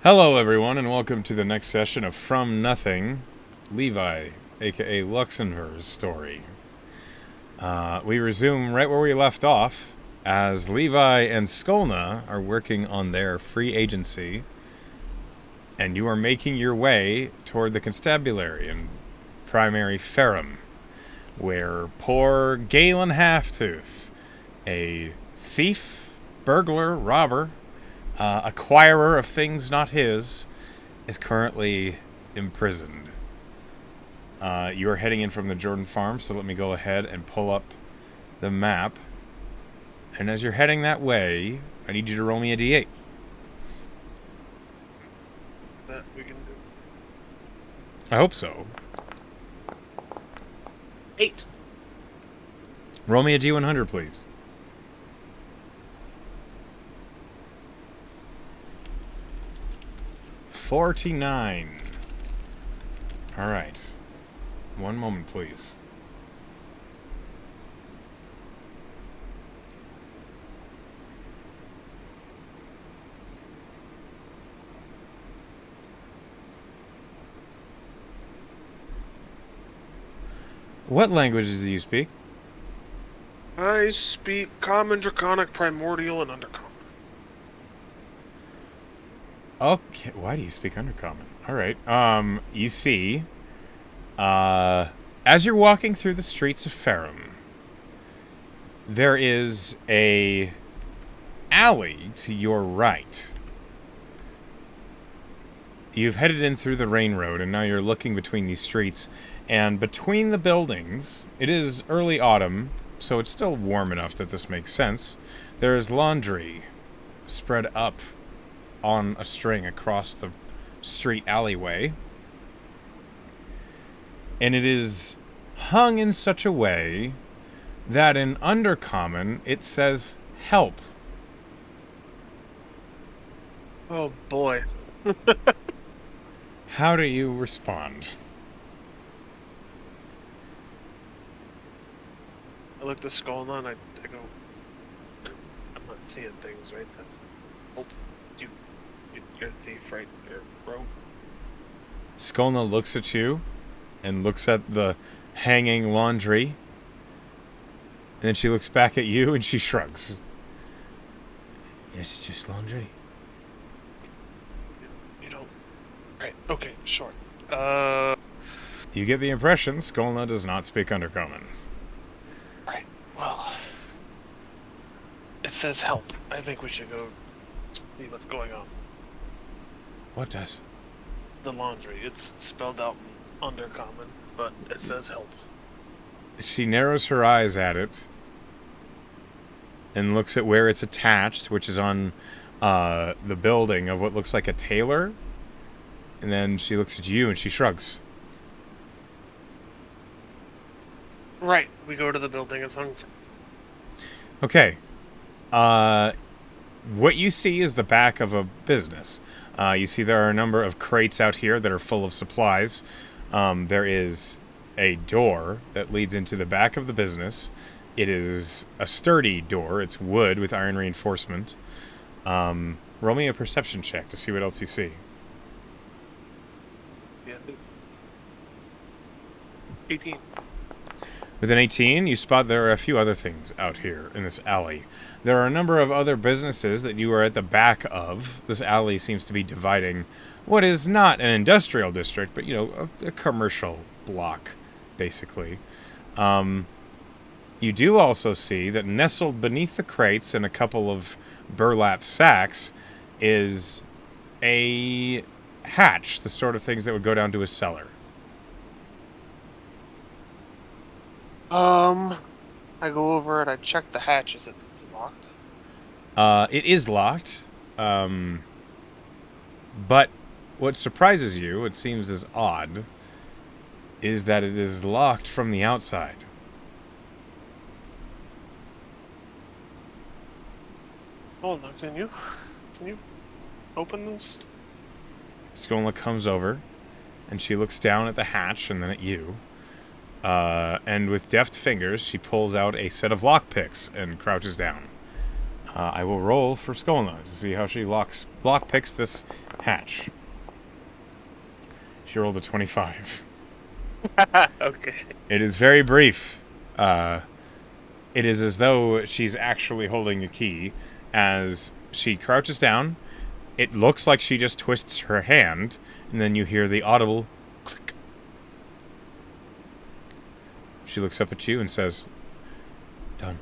Hello, everyone, and welcome to the next session of From Nothing, Levi, aka Luxunvur's story. We resume right where we left off, as Levi and Skolna are working on their free agency, and you are making your way toward the constabulary in primary Ferrum, where poor Galen Halftooth, a thief, burglar, robber, acquirer of things not his, is currently imprisoned. You are heading in from the Jordan farm, so let me go ahead and pull up the map. And as you're heading that way, I need you to roll me a d8. That we can do. I hope so. 8. Roll me a d100, please. $49. All right. One moment, please. What languages do you speak? I speak Common, Draconic, Primordial, and Undercommon. Okay, why do you speak Undercommon? All right. You see, as you're walking through the streets of Ferrum, there is a alley to your right. You've headed in through the Rain Road, and now you're looking between these streets. And between the buildings, it is early autumn, so it's still warm enough that this makes sense. There is laundry spread up on a string across the street alleyway. And it is hung in such a way that in Undercommon it says help. Oh boy. How do you respond? I looked at Skolna and I go, I'm not seeing things, right? That's. Oh, you're a thief, right? You're a rogue. Skolna looks at you and looks at the hanging laundry. And then she looks back at you and she shrugs. It's just laundry. You don't. Right, okay, sure. You get the impression Skolna does not speak Undercommon. Right, well. It says help. I think we should go see what's going on. What does? The laundry. It's spelled out in Undercommon, but it says help. She narrows her eyes at it and looks at where it's attached, which is on the building of what looks like a tailor. And then she looks at you and she shrugs. Right, we go to the building it's hung from. Okay. What you see is the back of a business. You see there are a number of crates out here that are full of supplies. There is a door that leads into the back of the business. It is a sturdy door. It's wood with iron reinforcement. Roll me a perception check to see what else you see. Yeah. 18. With an 18, you spot there are a few other things out here in this alley. There are a number of other businesses that you are at the back of. This alley seems to be dividing what is not an industrial district, but, a commercial block, basically. You do also see that nestled beneath the crates and a couple of burlap sacks is a hatch, the sort of things that would go down to a cellar. I go over and I check the hatch. Is it locked? It is locked. But what surprises you, it seems as odd, is that it is locked from the outside. Hold on, can you open this? Skolna comes over, and she looks down at the hatch and then at you. And with deft fingers, she pulls out a set of lockpicks and crouches down. I will roll for Skolna to see how she lockpicks this hatch. She rolled a 25. Okay. It is very brief. It is as though she's actually holding a key. As she crouches down, it looks like she just twists her hand, and then you hear the audible click. She looks up at you and says, "Done."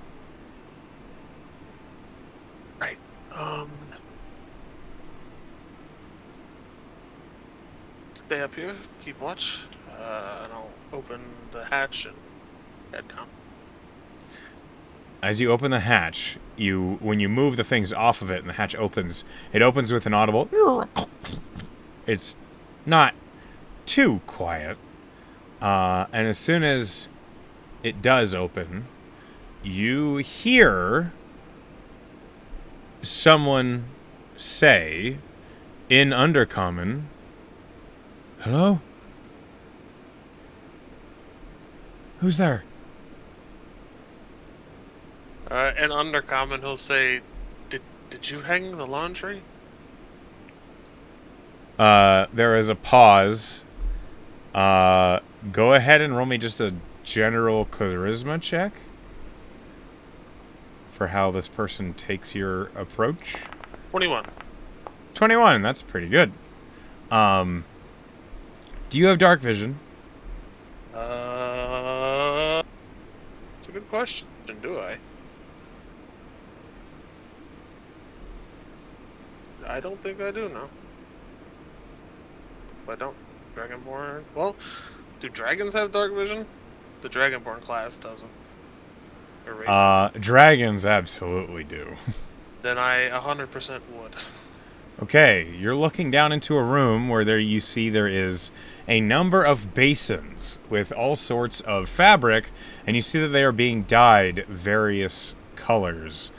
Right. Stay up here, keep watch, and I'll open the hatch and head down. As you open the hatch, when you move the things off of it and the hatch opens, it opens with an audible. It's not too quiet. And as soon as it does open, you hear someone say in Undercommon, "Hello? Who's there?" In Undercommon, he'll say, Did you hang the laundry?" There is a pause. Go ahead and roll me just a general charisma check for how this person takes your approach. 21. 21, that's pretty good. Do you have dark vision? It's a good question, do I? I don't think I do, no. If I don't, Dragonborn... Well, do dragons have dark vision? The Dragonborn class doesn't. Dragons absolutely do. Then I 100% would. Okay, you're looking down into a room where there is a number of basins with all sorts of fabric, and you see that they are being dyed various colors.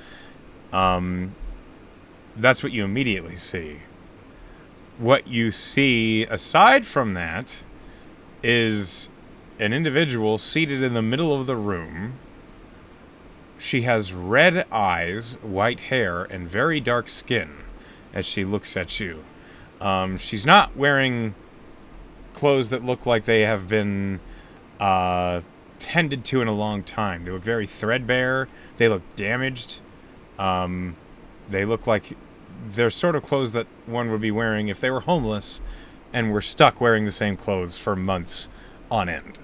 That's what you immediately see. What you see aside from that is an individual seated in the middle of the room. She has red eyes, white hair, and very dark skin as she looks at you. She's not wearing clothes that look like they have been tended to in a long time. They look very threadbare. They look damaged. They look like they're sort of clothes that one would be wearing if they were homeless and were stuck wearing the same clothes for months on end.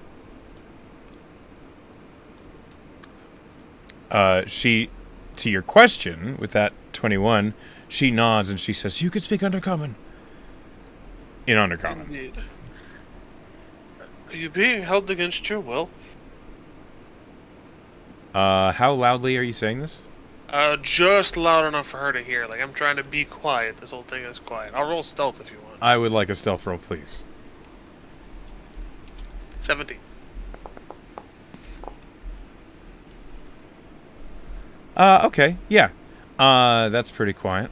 To your question, with that 21, she nods and she says, "You could speak Undercommon." In Undercommon. Indeed. Are you being held against your will? How loudly are you saying this? Just loud enough for her to hear. Like, I'm trying to be quiet. This whole thing is quiet. I'll roll stealth if you want. I would like a stealth roll, please. 17. Okay, yeah. That's pretty quiet.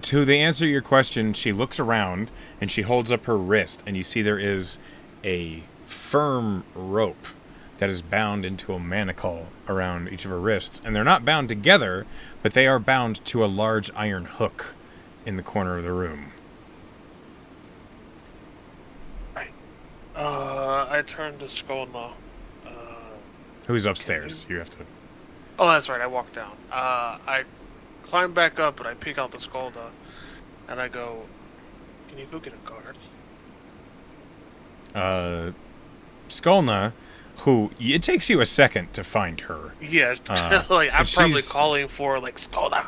To the answer to your question, she looks around and she holds up her wrist, and you see there is a firm rope that is bound into a manacle around each of her wrists. And they're not bound together, but they are bound to a large iron hook in the corner of the room. Right. I turn to Skolna. Who's upstairs? You have to... Oh, that's right. I walk down. I climb back up, and I peek out the Skolna, and I go, "Can you go get a guard?" Skolna, who... It takes you a second to find her. Yeah, like, I'm probably she's- calling for, like, Skolna.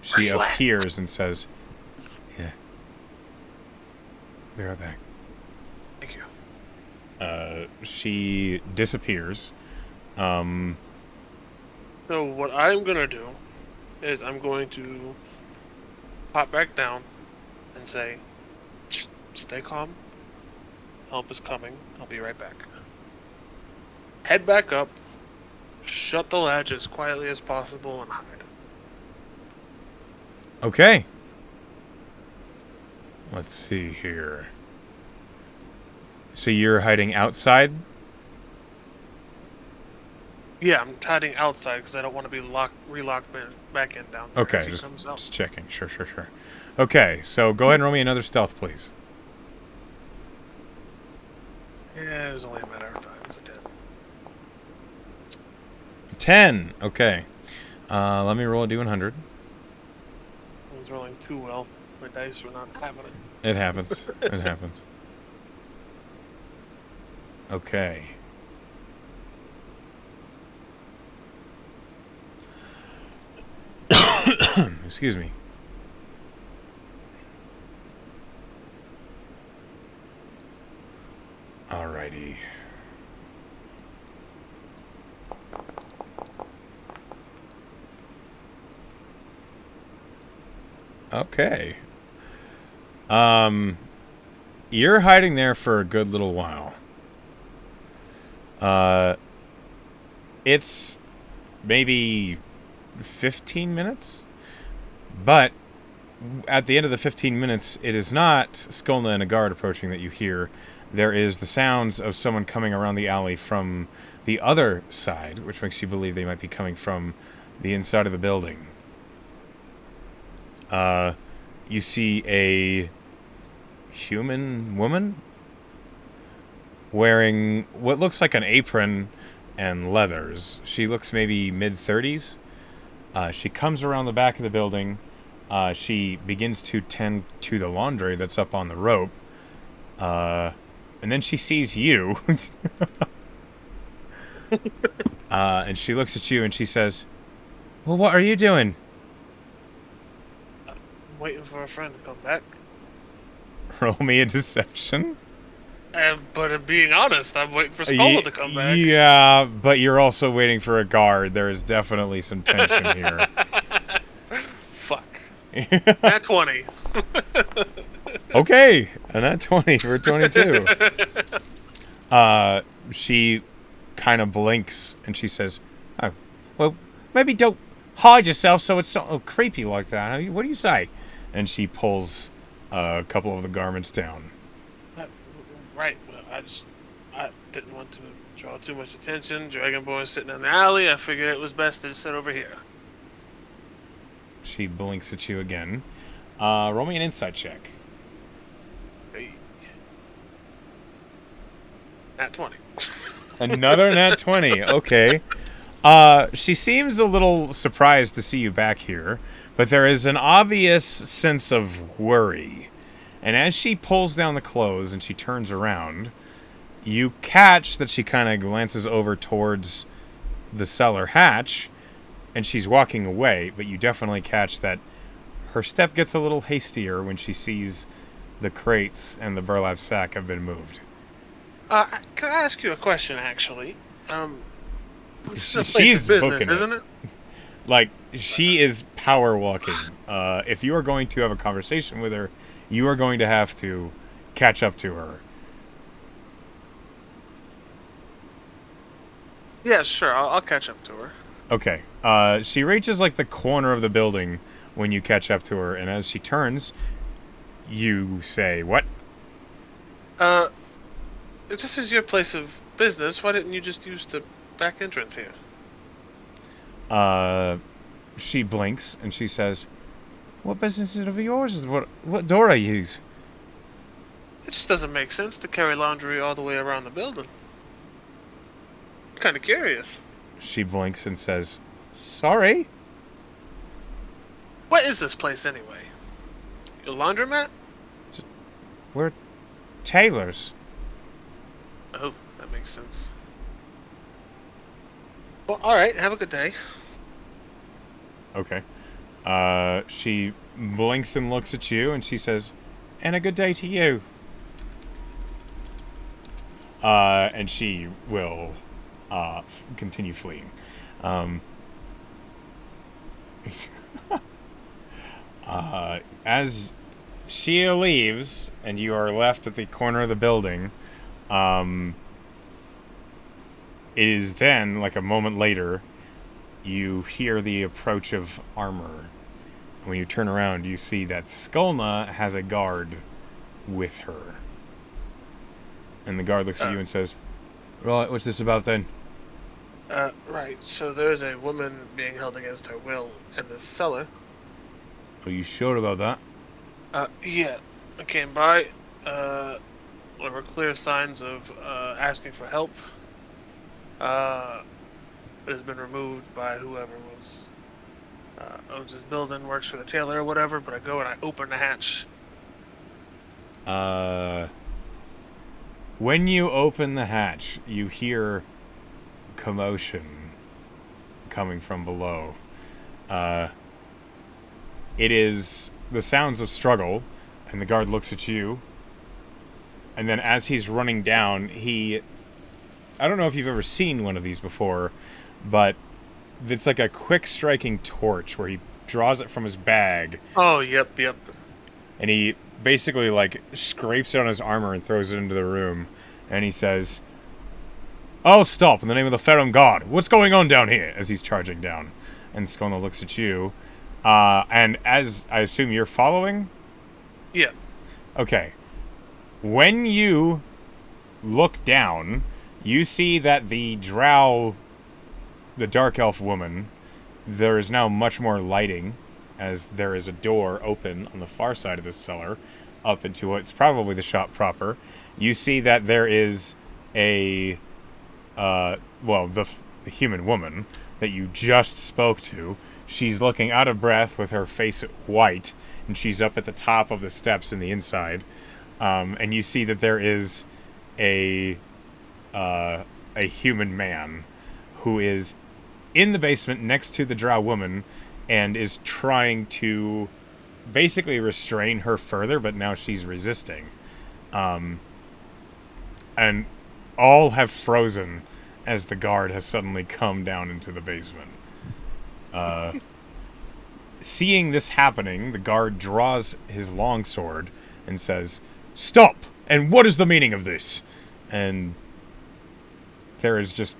She you at? appears and says, "Yeah. Be right back." Thank you. She disappears. So what I'm gonna do is I'm going to pop back down and say, "Stay calm. Help is coming. I'll be right back." Head back up, shut the latch as quietly as possible, and hide. Okay. Let's see here. So you're hiding outside? Yeah, I'm hiding outside because I don't want to be relocked back in down there. Okay, if he just comes out. checking. Sure. Okay, so go ahead and roll me another stealth, please. Yeah, it was only a matter of time. It's a 10. 10. Okay. Let me roll a d100. I was rolling too well. My dice were not having it. It happens. It happens. Okay. Excuse me. Alrighty. Okay. You're hiding there for a good little while. It's maybe 15 minutes, but at the end of the 15 minutes, it is not Skolna and a guard approaching that you hear. There is the sounds of someone coming around the alley from the other side, which makes you believe they might be coming from the inside of the building. You see a human woman wearing what looks like an apron and leathers. She looks maybe mid-30s. She comes around the back of the building. She begins to tend to the laundry that's up on the rope. And then she sees you. And she looks at you and she says, "Well, what are you doing?" I'm waiting for a friend to come back. Roll me a deception. But being honest, I'm waiting for Skola to come back. Yeah, but you're also waiting for a guard. There is definitely some tension here. Fuck. Nat 20. Okay, a nat 20 for 22. She kind of blinks and she says, "Oh, well, maybe don't hide yourself so it's not creepy like that. What do you say?" And she pulls a couple of the garments down. Right. Well, I didn't want to draw too much attention. Dragonborn sitting in the alley. I figured it was best to sit over here. She blinks at you again. Roll me an insight check. Hey. Nat 20. Another nat 20. Okay. She seems a little surprised to see you back here, but there is an obvious sense of worry. And as she pulls down the clothes and she turns around, you catch that she kind of glances over towards the cellar hatch, and she's walking away, but you definitely catch that her step gets a little hastier when she sees the crates and the burlap sack have been moved. Can I ask you a question, actually? This is a place She's of booking business, isn't it? Like, she is power walking. If you are going to have a conversation with her, you are going to have to catch up to her. Yeah, sure. I'll catch up to her. Okay. She reaches like the corner of the building when you catch up to her, and as she turns, you say, "What?" This is your place of business. Why didn't you just use the back entrance here? She blinks and she says, "What business is it of yours? What door I use?" It just doesn't make sense to carry laundry all the way around the building. I'm kind of curious. She blinks and says, "Sorry." What is this place anyway? Your laundromat? We're tailors. Oh, that makes sense. Well, alright, have a good day. Okay. She blinks and looks at you and she says, "And a good day to you." And she will continue fleeing. As she leaves and you are left at the corner of the building, it is then, like a moment later, you hear the approach of armor. When you turn around, you see that Skolna has a guard with her. And the guard looks at you and says, "Right, what's this about then?" Right, so there's a woman being held against her will in the cellar. Are you sure about that? Yeah. I came by. There were clear signs of asking for help. It has been removed by whoever owns this building, works for the tailor or whatever. But I go and I open the hatch. When you open the hatch, you hear commotion coming from below. It is the sounds of struggle, and the guard looks at you. And then as he's running down, I don't know if you've ever seen one of these before, but it's like a quick striking torch where he draws it from his bag. Oh, yep. And he basically like scrapes it on his armor and throws it into the room. And he says, "Oh, stop, in the name of the Ferrum Guard. What's going on down here?" As he's charging down. And Skona looks at you. And as I assume you're following? Yeah. Okay. When you look down, you see that the drow, the dark elf woman, there is now much more lighting, as there is a door open on the far side of this cellar up into what's probably the shop proper. You see that there is the human woman that you just spoke to. She's looking out of breath with her face white, and she's up at the top of the steps in the inside. And you see that there is a human man who is in the basement next to the drow woman and is trying to basically restrain her further, but now she's resisting. And all have frozen as the guard has suddenly come down into the basement. Seeing this happening, the guard draws his longsword and says, "Stop! And what is the meaning of this?" And there is just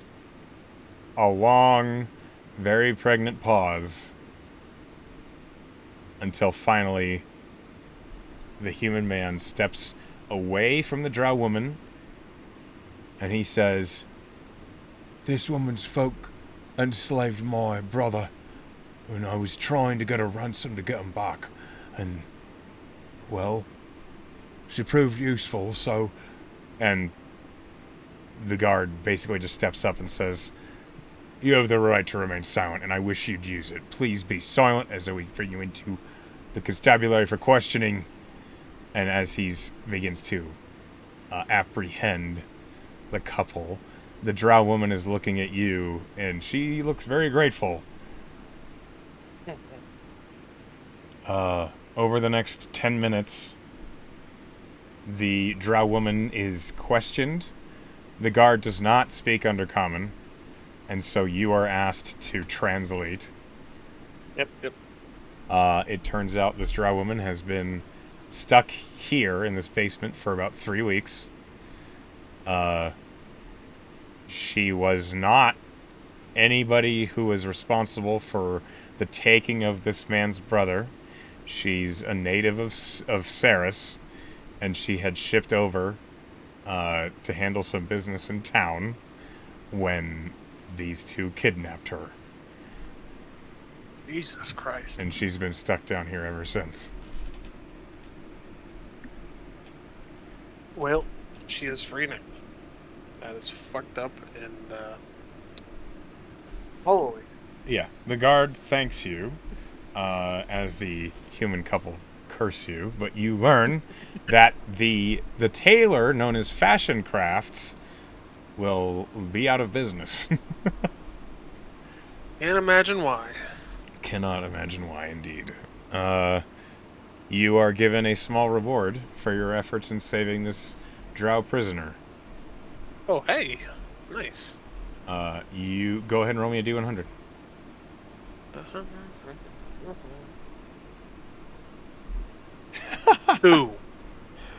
a long, very pregnant pause until finally the human man steps away from the drow woman and he says, "This woman's folk enslaved my brother when I was trying to get a ransom to get him back, and, well, she proved useful, so..." And the guard basically just steps up and says, "You have the right to remain silent, and I wish you'd use it. Please be silent as we bring you into the constabulary for questioning." And as he begins to apprehend the couple, the drow woman is looking at you, and she looks very grateful. Over the next 10 minutes, the drow woman is questioned. The guard does not speak Undercommon, and so you are asked to translate. Yep. It turns out this drow woman has been stuck here in this basement for about 3 weeks. She was not anybody who was responsible for the taking of this man's brother. She's a native of Saris, and she had shipped over to handle some business in town when these two kidnapped her. Jesus Christ. And she's been stuck down here ever since. Well, she is free now. That is fucked up and, holy. Yeah, the guard thanks you as the human couple curse you, but you learn that the tailor known as Fashion Crafts will be out of business. Can't imagine why. Cannot imagine why, indeed. You are given a small reward for your efforts in saving this drow prisoner. Oh, hey. Nice. You go ahead and roll me a D100.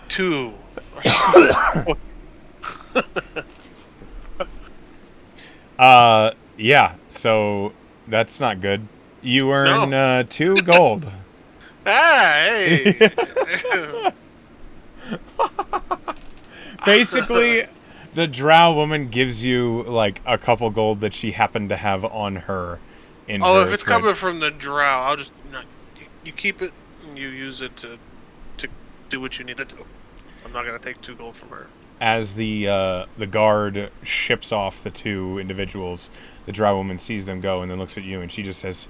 Two. Yeah, so that's not good. You earn 2 gold. Hey! Basically, the drow woman gives you, like, a couple gold that she happened to have on her in her if it's thread. coming from the drow, I'll just... you keep it, and you use it to to do what you need to do. I'm not gonna take 2 gold from her. As the guard ships off the 2 individuals, the dry woman sees them go and then looks at you, and she just says,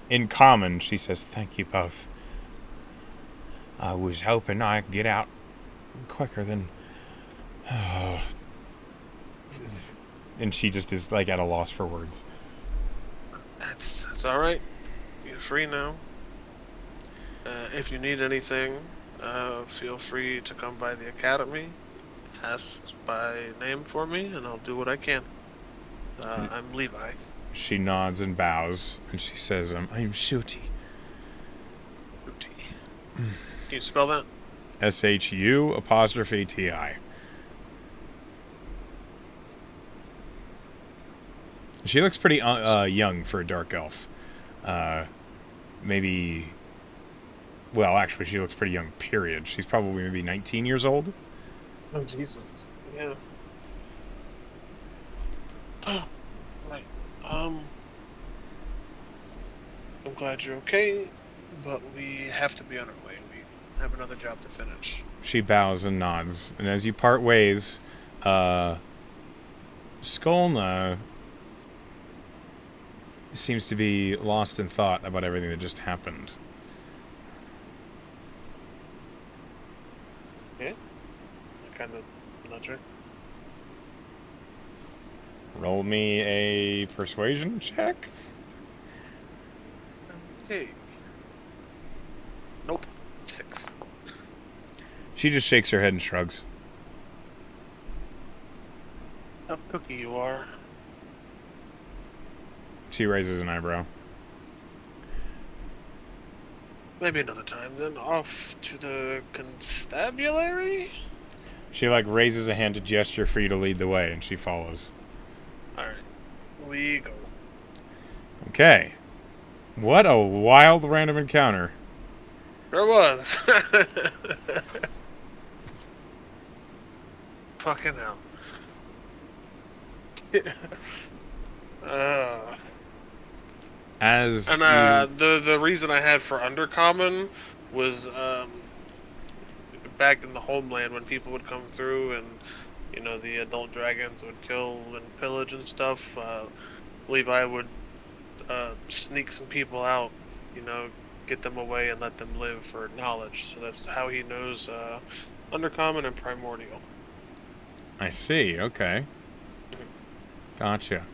in common, she says, "Thank you both. I was hoping I could get out quicker than..." And she just is like at a loss for words. That's all right. You're free now. If you need anything, feel free to come by the academy. Ask by name for me, and I'll do what I can. I'm Levi. She nods and bows, and she says, I'm Shuti. Can you spell that? SHU''TI. She looks pretty young for a dark elf. Maybe... Well, actually, she looks pretty young, period. She's probably maybe 19 years old. Oh, Jesus. Yeah. Right. I'm glad you're okay, but we have to be on our way. We have another job to finish. She bows and nods, and as you part ways, Skolna seems to be lost in thought about everything that just happened. Yeah? I kind of nudge her. Roll me a persuasion check. Okay. Nope. 6. She just shakes her head and shrugs. Tough cookie you are. She raises an eyebrow. Maybe another time, then off to the constabulary? She raises a hand to gesture for you to lead the way, and she follows. Alright. We go. Okay. What a wild random encounter. There was. Fucking hell. As the reason I had for Undercommon was back in the homeland when people would come through and the adult dragons would kill and pillage and stuff. Levi would sneak some people out, get them away and let them live for knowledge. So that's how he knows Undercommon and Primordial. I see. Okay. Gotcha.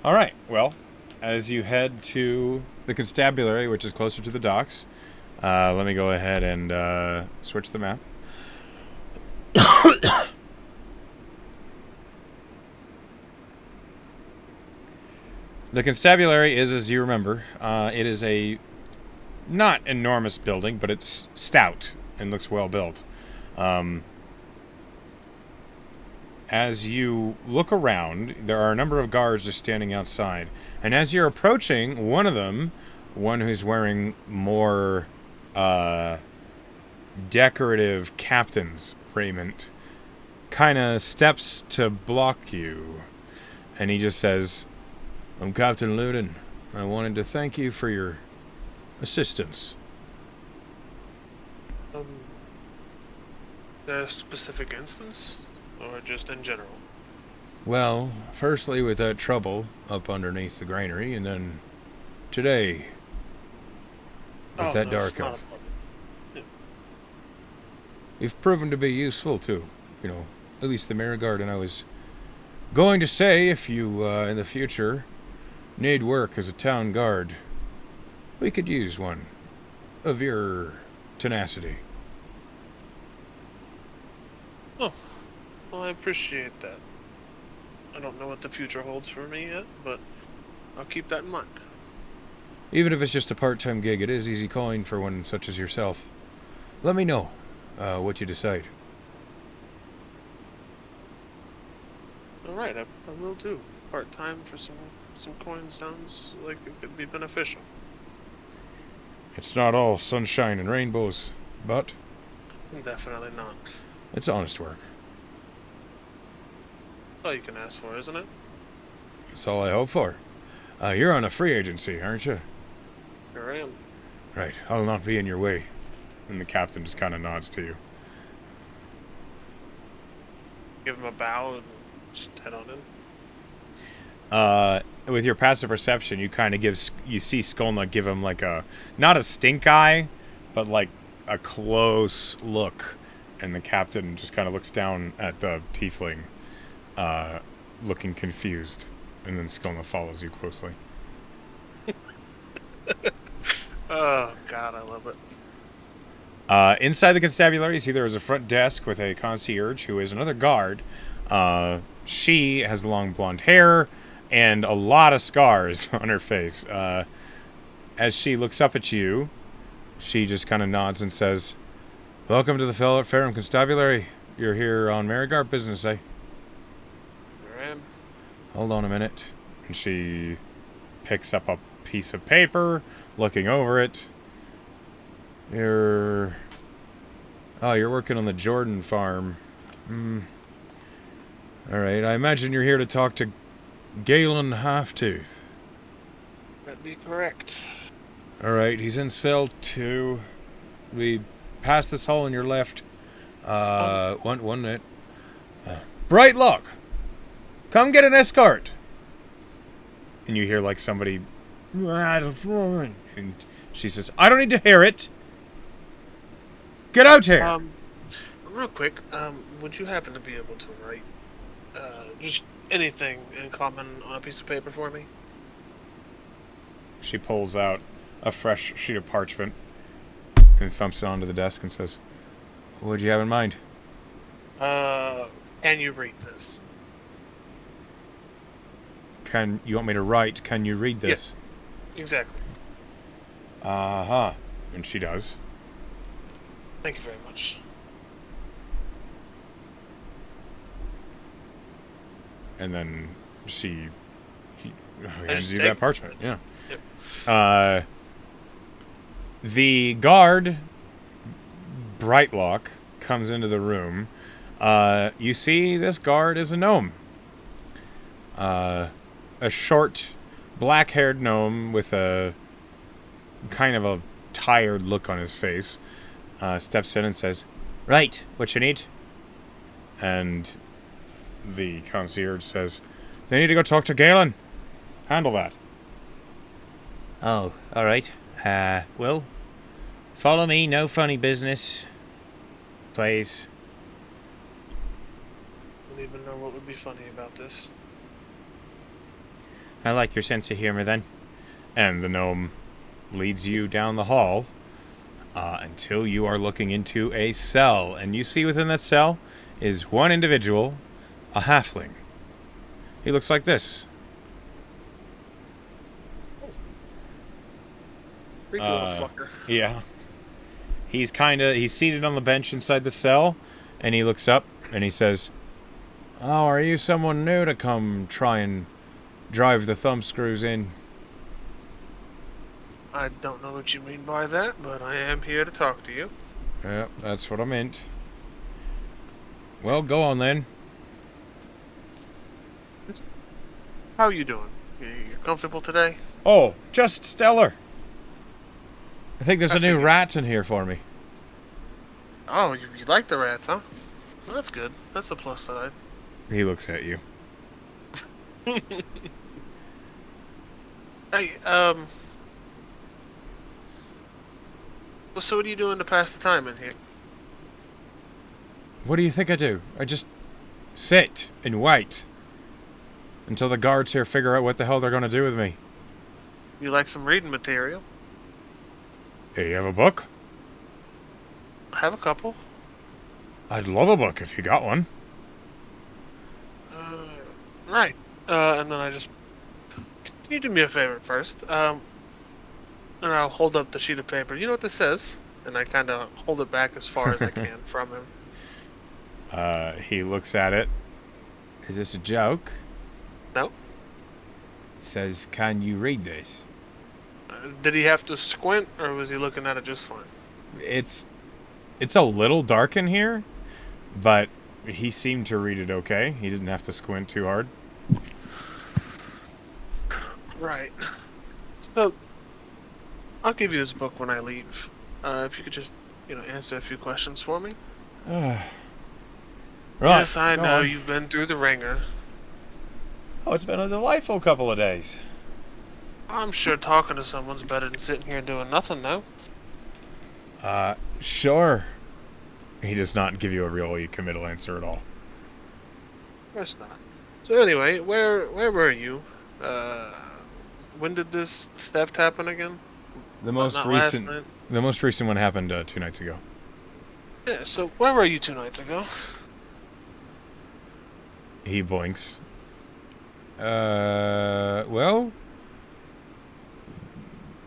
All right. Well, as you head to the constabulary, which is closer to the docks, let me go ahead and switch the map. The constabulary is, as you remember, it is a not enormous building, but it's stout and looks well built. As you look around, there are a number of guards just standing outside. And as you're approaching, one of them, one who's wearing more decorative captain's raiment, kind of steps to block you. And he just says, "I'm Captain Luden. I wanted to thank you for your assistance." A specific instance? Or just in general? Well, firstly with that trouble up underneath the granary, and then today with that dark elf. Yeah. You've proven to be useful too, at least the Mirror Guard. And I was going to say, if you in the future need work as a town guard, we could use one of your tenacity. Oh. Well, I appreciate that. I don't know what the future holds for me yet, but I'll keep that in mind. Even if it's just a part-time gig, it is easy calling for one such as yourself. Let me know what you decide. Alright, I will do. Part-time for some coins sounds like it could be beneficial. It's not all sunshine and rainbows, but Definitely not. it's honest work. All you can ask for, isn't it? That's all I hope for. You're on a free agency, aren't you? Here I am. Right, I'll not be in your way. And the captain just kind of nods to you. Give him a bow and just head on in. With your passive perception, you kind of you see Skolna give him like not a stink eye, but like a close look, and the captain just kind of looks down at the tiefling, looking confused, and then Skolna follows you closely. Oh God, I love it. Inside the constabulary, you see there is a front desk with a concierge who is another guard. She has long blonde hair and a lot of scars on her face. As she looks up at you, she just kind of nods and says, "Welcome to the Ferrum Constabulary. You're here on Merigard business, eh?" Here I am. Hold on a minute. And she picks up a piece of paper, looking over it. You're working on the Jordan farm. Alright, I imagine you're here to talk to Galen Halftooth. That'd be correct. Alright, he's in cell 2. We passed this hall on your left. One minute. Brightlock! Come get an escort! And you hear like somebody... And she says, "I don't need to hear it! Get out here!" Real quick, would you happen to be able to write, just anything in common on a piece of paper for me? She pulls out a fresh sheet of parchment and thumps it onto the desk and says, "What'd you have in mind?" Can you read this? You want me to write? Can you read this? Yeah, exactly. Uh-huh. And she does. Thank you very much. And then he I hands just you take that parchment. Yeah. Yep. The guard, Brightlock, comes into the room. You see this guard is a gnome. A short, black-haired gnome with a kind of a tired look on his face. Steps in and says, "Right, what you need?" And the concierge says, "They need to go talk to Galen. Handle that." Oh, alright. Well, follow me, no funny business. Please. I don't even know what would be funny about this. I like your sense of humor then. And the gnome leads you down the hall until you are looking into a cell. And you see within that cell is one individual, a halfling. He looks like this. Freaky little fucker. Yeah. He's seated on the bench inside the cell, and he looks up and he says, "Oh, are you someone new to come try and drive the thumbscrews in?" I don't know what you mean by that, but I am here to talk to you. Yep, that's what I meant. Well, go on then. How are you doing? You comfortable today? Oh, just stellar. I think there's a new figured. rat in here for me. Oh, you like the rats, huh? Well, that's good. That's the plus side. He looks at you. Hey, so what are you doing to pass the time in here? What do you think I do? I just sit and wait until the guards here figure out what the hell they're going to do with me. You like some reading material? Hey, you have a book? I have a couple. I'd love a book if you got one. Right. And then can you do me a favor first? And I'll hold up the sheet of paper. You know what this says? And I kind of hold it back as far as I can from him. He looks at it. Is this a joke? No. It says, "Can you read this?" Did he have to squint, or was he looking at it just fine? It's a little dark in here, but he seemed to read it okay. He didn't have to squint too hard. Right. So, I'll give you this book when I leave. If you could just answer a few questions for me? Right. Yes, I go know on. you've been through the ringer. Oh, it's been a delightful couple of days. I'm sure talking to someone's better than sitting here doing nothing, though. Sure. He does not give you a really committal answer at all. Of course not. So anyway, where were you? When did this theft happen again? The Well, most not last recent, night. the most recent one happened 2 nights ago. Yeah. So where were you 2 nights ago? He blinks. Well,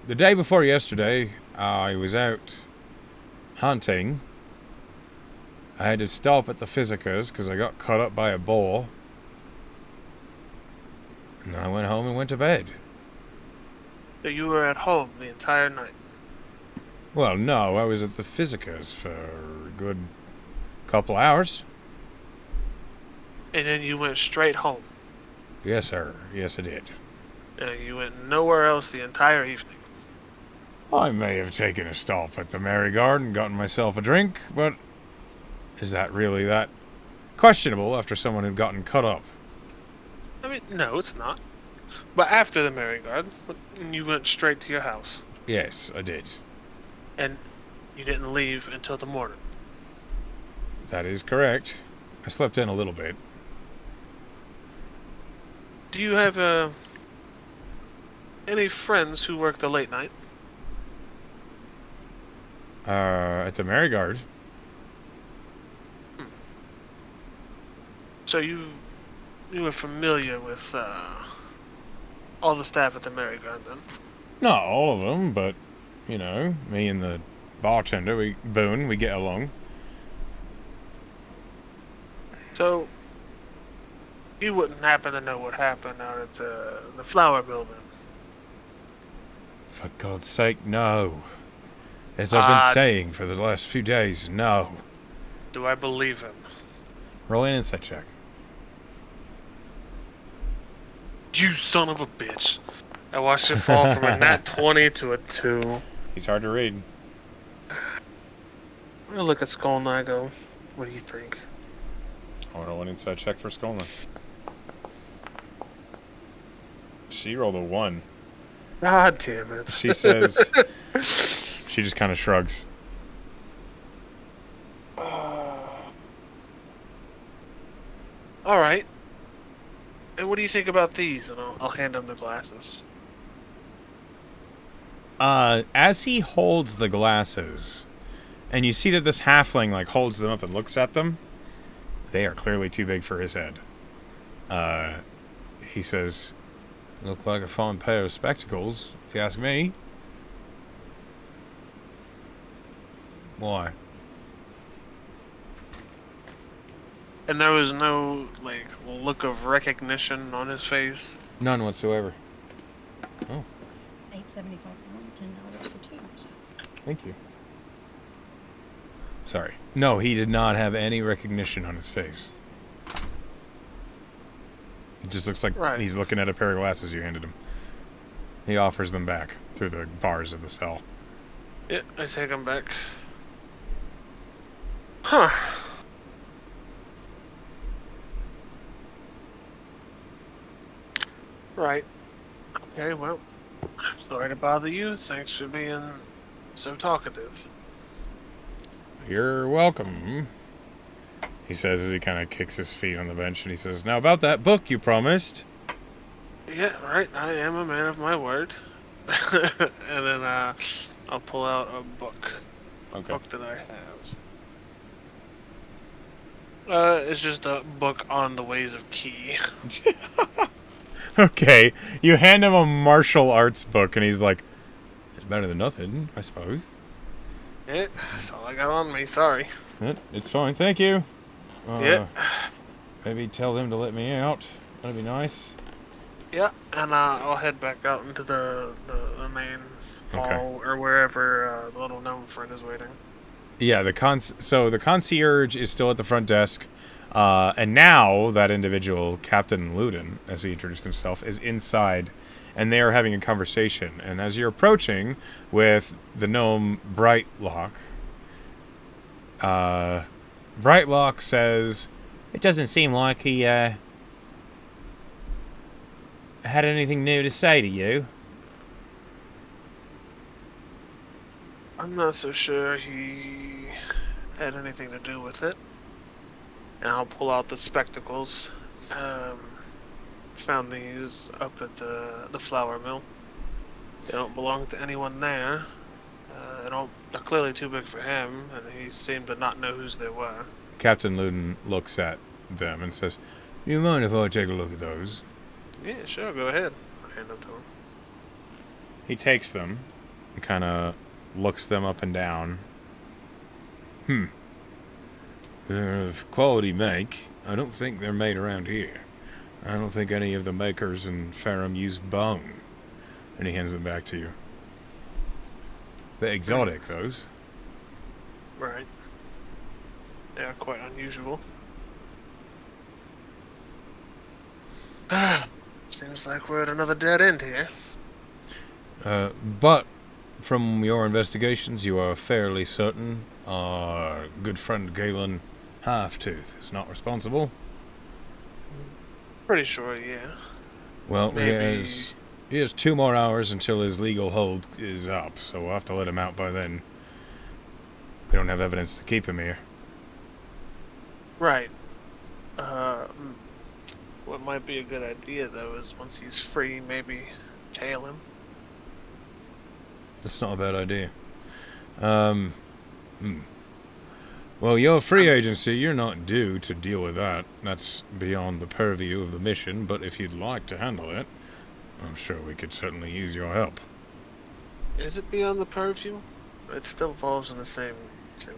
the day before yesterday, I was out hunting. I had to stop at the Physicas because I got caught up by a boar. And then I went home and went to bed. So you were at home the entire night. Well, no, I was at the Physicas for a good couple hours. And then you went straight home. Yes, sir. Yes, I did. And you went nowhere else the entire evening. I may have taken a stop at the Merry Garden and gotten myself a drink, but is that really that questionable after someone had gotten cut up? I mean, no, it's not. But after the Merry Garden, you went straight to your house. Yes, I did. And you didn't leave until the morning. That is correct. I slept in a little bit. Do you have any friends who work the late night? At the Merry Garden. So you were familiar with all the staff at the Merry Garden then? Not all of them, but, me and the bartender, Boone, we get along. So you wouldn't happen to know what happened out at the flower building? For God's sake, no. As I've been saying for the last few days, no. Do I believe him? Roll an insight check. You son of a bitch. I watched it fall from a nat 20 to a 2. He's hard to read. I'm gonna look at Skull and I go, what do you think? I'll roll an insight check for Skolna. She rolled a 1. God damn it. She says... She just kind of shrugs. Alright. And what do you think about these? And I'll hand him the glasses. As he holds the glasses, and you see that this halfling, holds them up and looks at them, they are clearly too big for his head. He says, look like a fine pair of spectacles, if you ask me. Why? And there was no, look of recognition on his face? None whatsoever. $8.75 for one, $10 for two. So. Thank you. Sorry. No, he did not have any recognition on his face. It just looks like he's looking at a pair of glasses you handed him. He offers them back through the bars of the cell. Yeah, I take them back. Huh. Right. Okay, well, sorry to bother you. Thanks for being so talkative. You're welcome, he says as he kind of kicks his feet on the bench, and he says, now about that book you promised. Yeah, right. I am a man of my word. And then I'll pull out a book. Okay. Book that I have. It's just a book on the ways of Key. Okay, you hand him a martial arts book, and he's like, it's better than nothing, I suppose. Yeah, that's all I got on me. Sorry. It's fine, thank you. Yeah. Maybe tell them to let me out. That'd be nice. Yeah, and I'll head back out into the main hall or wherever the little gnome friend is waiting. Yeah, so the concierge is still at the front desk, and now that individual, Captain Luden, as he introduced himself, is inside, and they are having a conversation. And as you're approaching with the gnome Brightlock, Brightlock says, It doesn't seem like he had anything new to say to you. I'm not so sure he had anything to do with it. And I'll pull out the spectacles. Found these up at the flour mill. They don't belong to anyone there. They're clearly too big for him, and he seemed to not know whose they were. Captain Luden looks at them and says, "You mind if I take a look at those?" Yeah, sure, go ahead. I'll hand them to him. He takes them and kind of looks them up and down. They're of quality make. I don't think they're made around here. I don't think any of the makers in Ferrum use bone. And he hands them back to you. They're exotic, those. Right. They are quite unusual. Seems like we're at another dead end here. But from your investigations, you are fairly certain our good friend Galen Halftooth is not responsible? Pretty sure, yeah. Well, Maybe. he has 2 more hours until his legal hold is up, so we'll have to let him out by then. We don't have evidence to keep him here. Right. What might be a good idea, though, is once he's free, maybe tail him. That's not a bad idea. Well, your free agency, you're not due to deal with that. That's beyond the purview of the mission, but if you'd like to handle it, I'm sure we could certainly use your help. Is it beyond the purview? It still falls in the same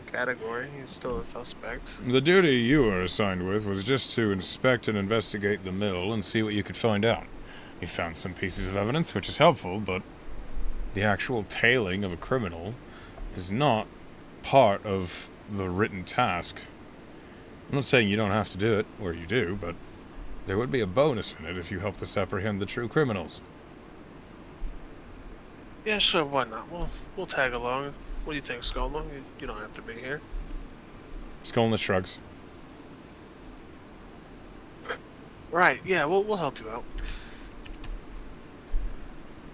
category. He's still a suspect. The duty you were assigned with was just to inspect and investigate the mill and see what you could find out. You found some pieces of evidence, which is helpful, but the actual tailing of a criminal is not part of the written task. I'm not saying you don't have to do it, or you do, but there would be a bonus in it if you helped us apprehend the true criminals. Yeah, sure, why not? We'll tag along. What do you think, Skolno? You don't have to be here. Skolna shrugs. Right, yeah, we'll help you out.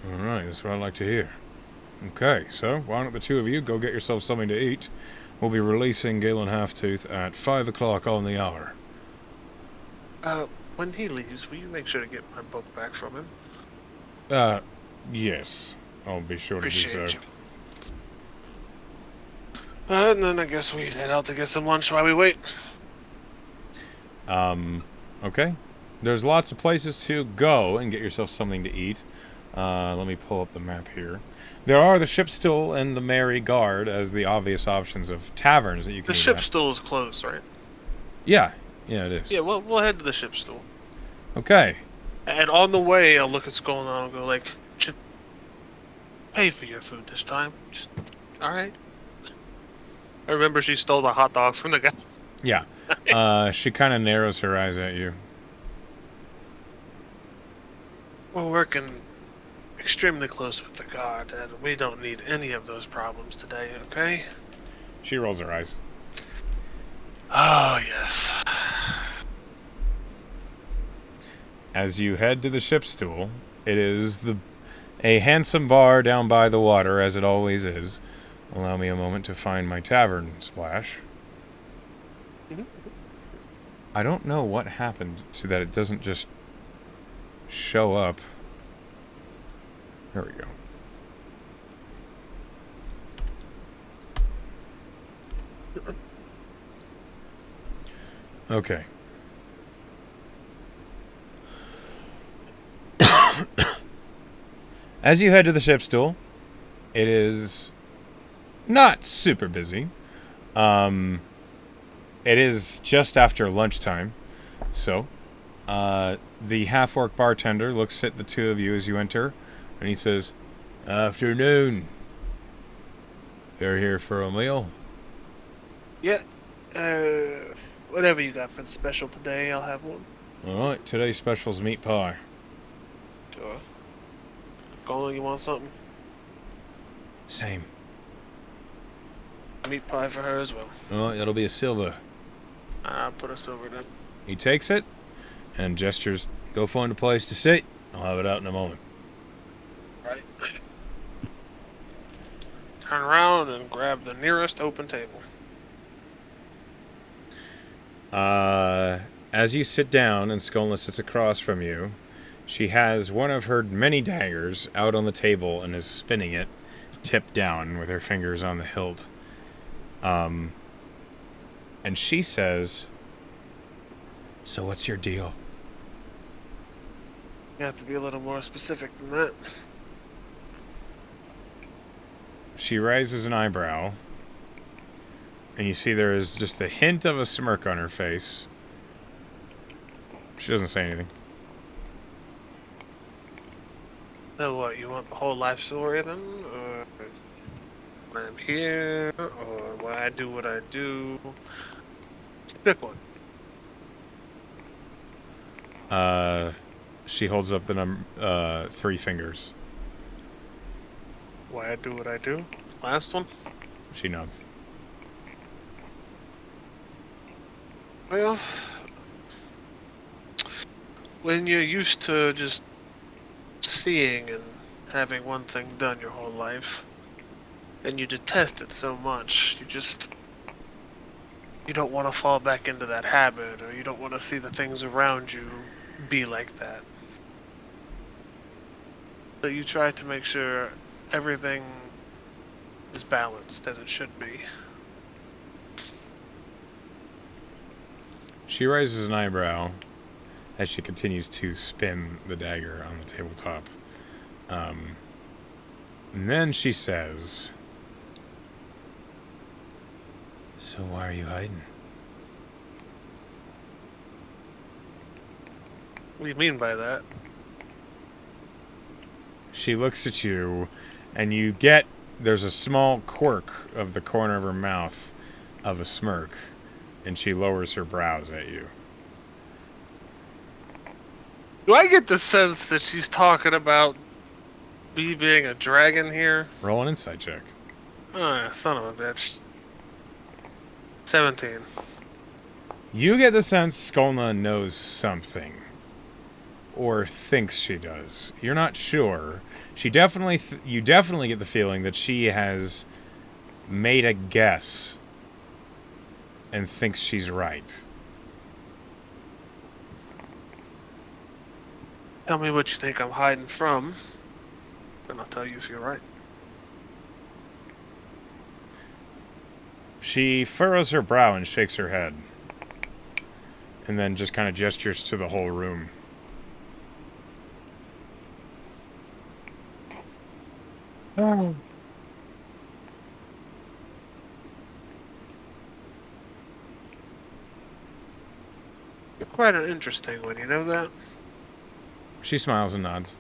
Alright, that's what I like to hear. Okay, so why don't the two of you go get yourself something to eat? We'll be releasing Galen Halftooth at 5 o'clock on the hour. When he leaves, will you make sure to get my book back from him? Yes. I'll be sure to do so. Appreciate you. And then I guess we head out to get some lunch while we wait. Okay. There's lots of places to go and get yourself something to eat. Let me pull up the map here. There are the Ship Stool and the Merry Guard as the obvious options of taverns that you can The eat ship at. stool is closed, right? Yeah, it is. Yeah, we'll head to the ship stool. Okay. And on the way, I'll look at Skull and I'll go like, "Should pay for your food this time. Just, all right." I remember she stole the hot dog from the guy. Yeah. She kind of narrows her eyes at you. We're working extremely close with the guard, and we don't need any of those problems today, okay? She rolls her eyes. Oh, yes. As you head to the Ship Stool, it is a handsome bar down by the water, as it always is. Allow me a moment to find my tavern splash. I don't know what happened so that it doesn't just show up. There we go. Okay. As you head to the Ship Stool, it is not super busy. It is just after lunchtime, so the half-orc bartender looks at the two of you as you enter, and he says, "Afternoon. You're here for a meal?" Yeah, whatever you got for the special today, I'll have one. All right, today's special's meat pie. Sure. Skull, you want something? Same. meat pie for her as well. Oh, it'll be a silver. I'll put a silver down. He takes it and gestures, go find a place to sit. I'll have it out in a moment. Right. Turn around and grab the nearest open table. As you sit down and Skolna sits across from you, she has one of her many daggers out on the table and is spinning it, tipped down with her fingers on the hilt. And she says, "So what's your deal?" You have to be a little more specific than that. She raises an eyebrow, and you see there is just a hint of a smirk on her face. She doesn't say anything. So what, you want the whole life story then? Or why I'm here? Or why I do what I do? Pick one. She holds up the 3 fingers. Why I do what I do? Last one? She nods. Well, when you're used to just seeing and having one thing done your whole life, and you detest it so much, you don't want to fall back into that habit, or you don't want to see the things around you be like that. So you try to make sure everything is balanced as it should be. She raises an eyebrow as she continues to spin the dagger on the tabletop. And then she says, "So why are you hiding?" What do you mean by that? She looks at you, and there's a small quirk of the corner of her mouth of a smirk, and she lowers her brows at you. Do I get the sense that she's talking about me being a dragon here? Roll an insight check. Ah, son of a bitch. 17. You get the sense Skolna knows something. Or thinks she does. You're not sure. You definitely get the feeling that she has made a guess and thinks she's right. Tell me what you think I'm hiding from, and I'll tell you if you're right. She furrows her brow and shakes her head. And then just kind of gestures to the whole room. Oh. You're quite an interesting one, you know that? She smiles and nods.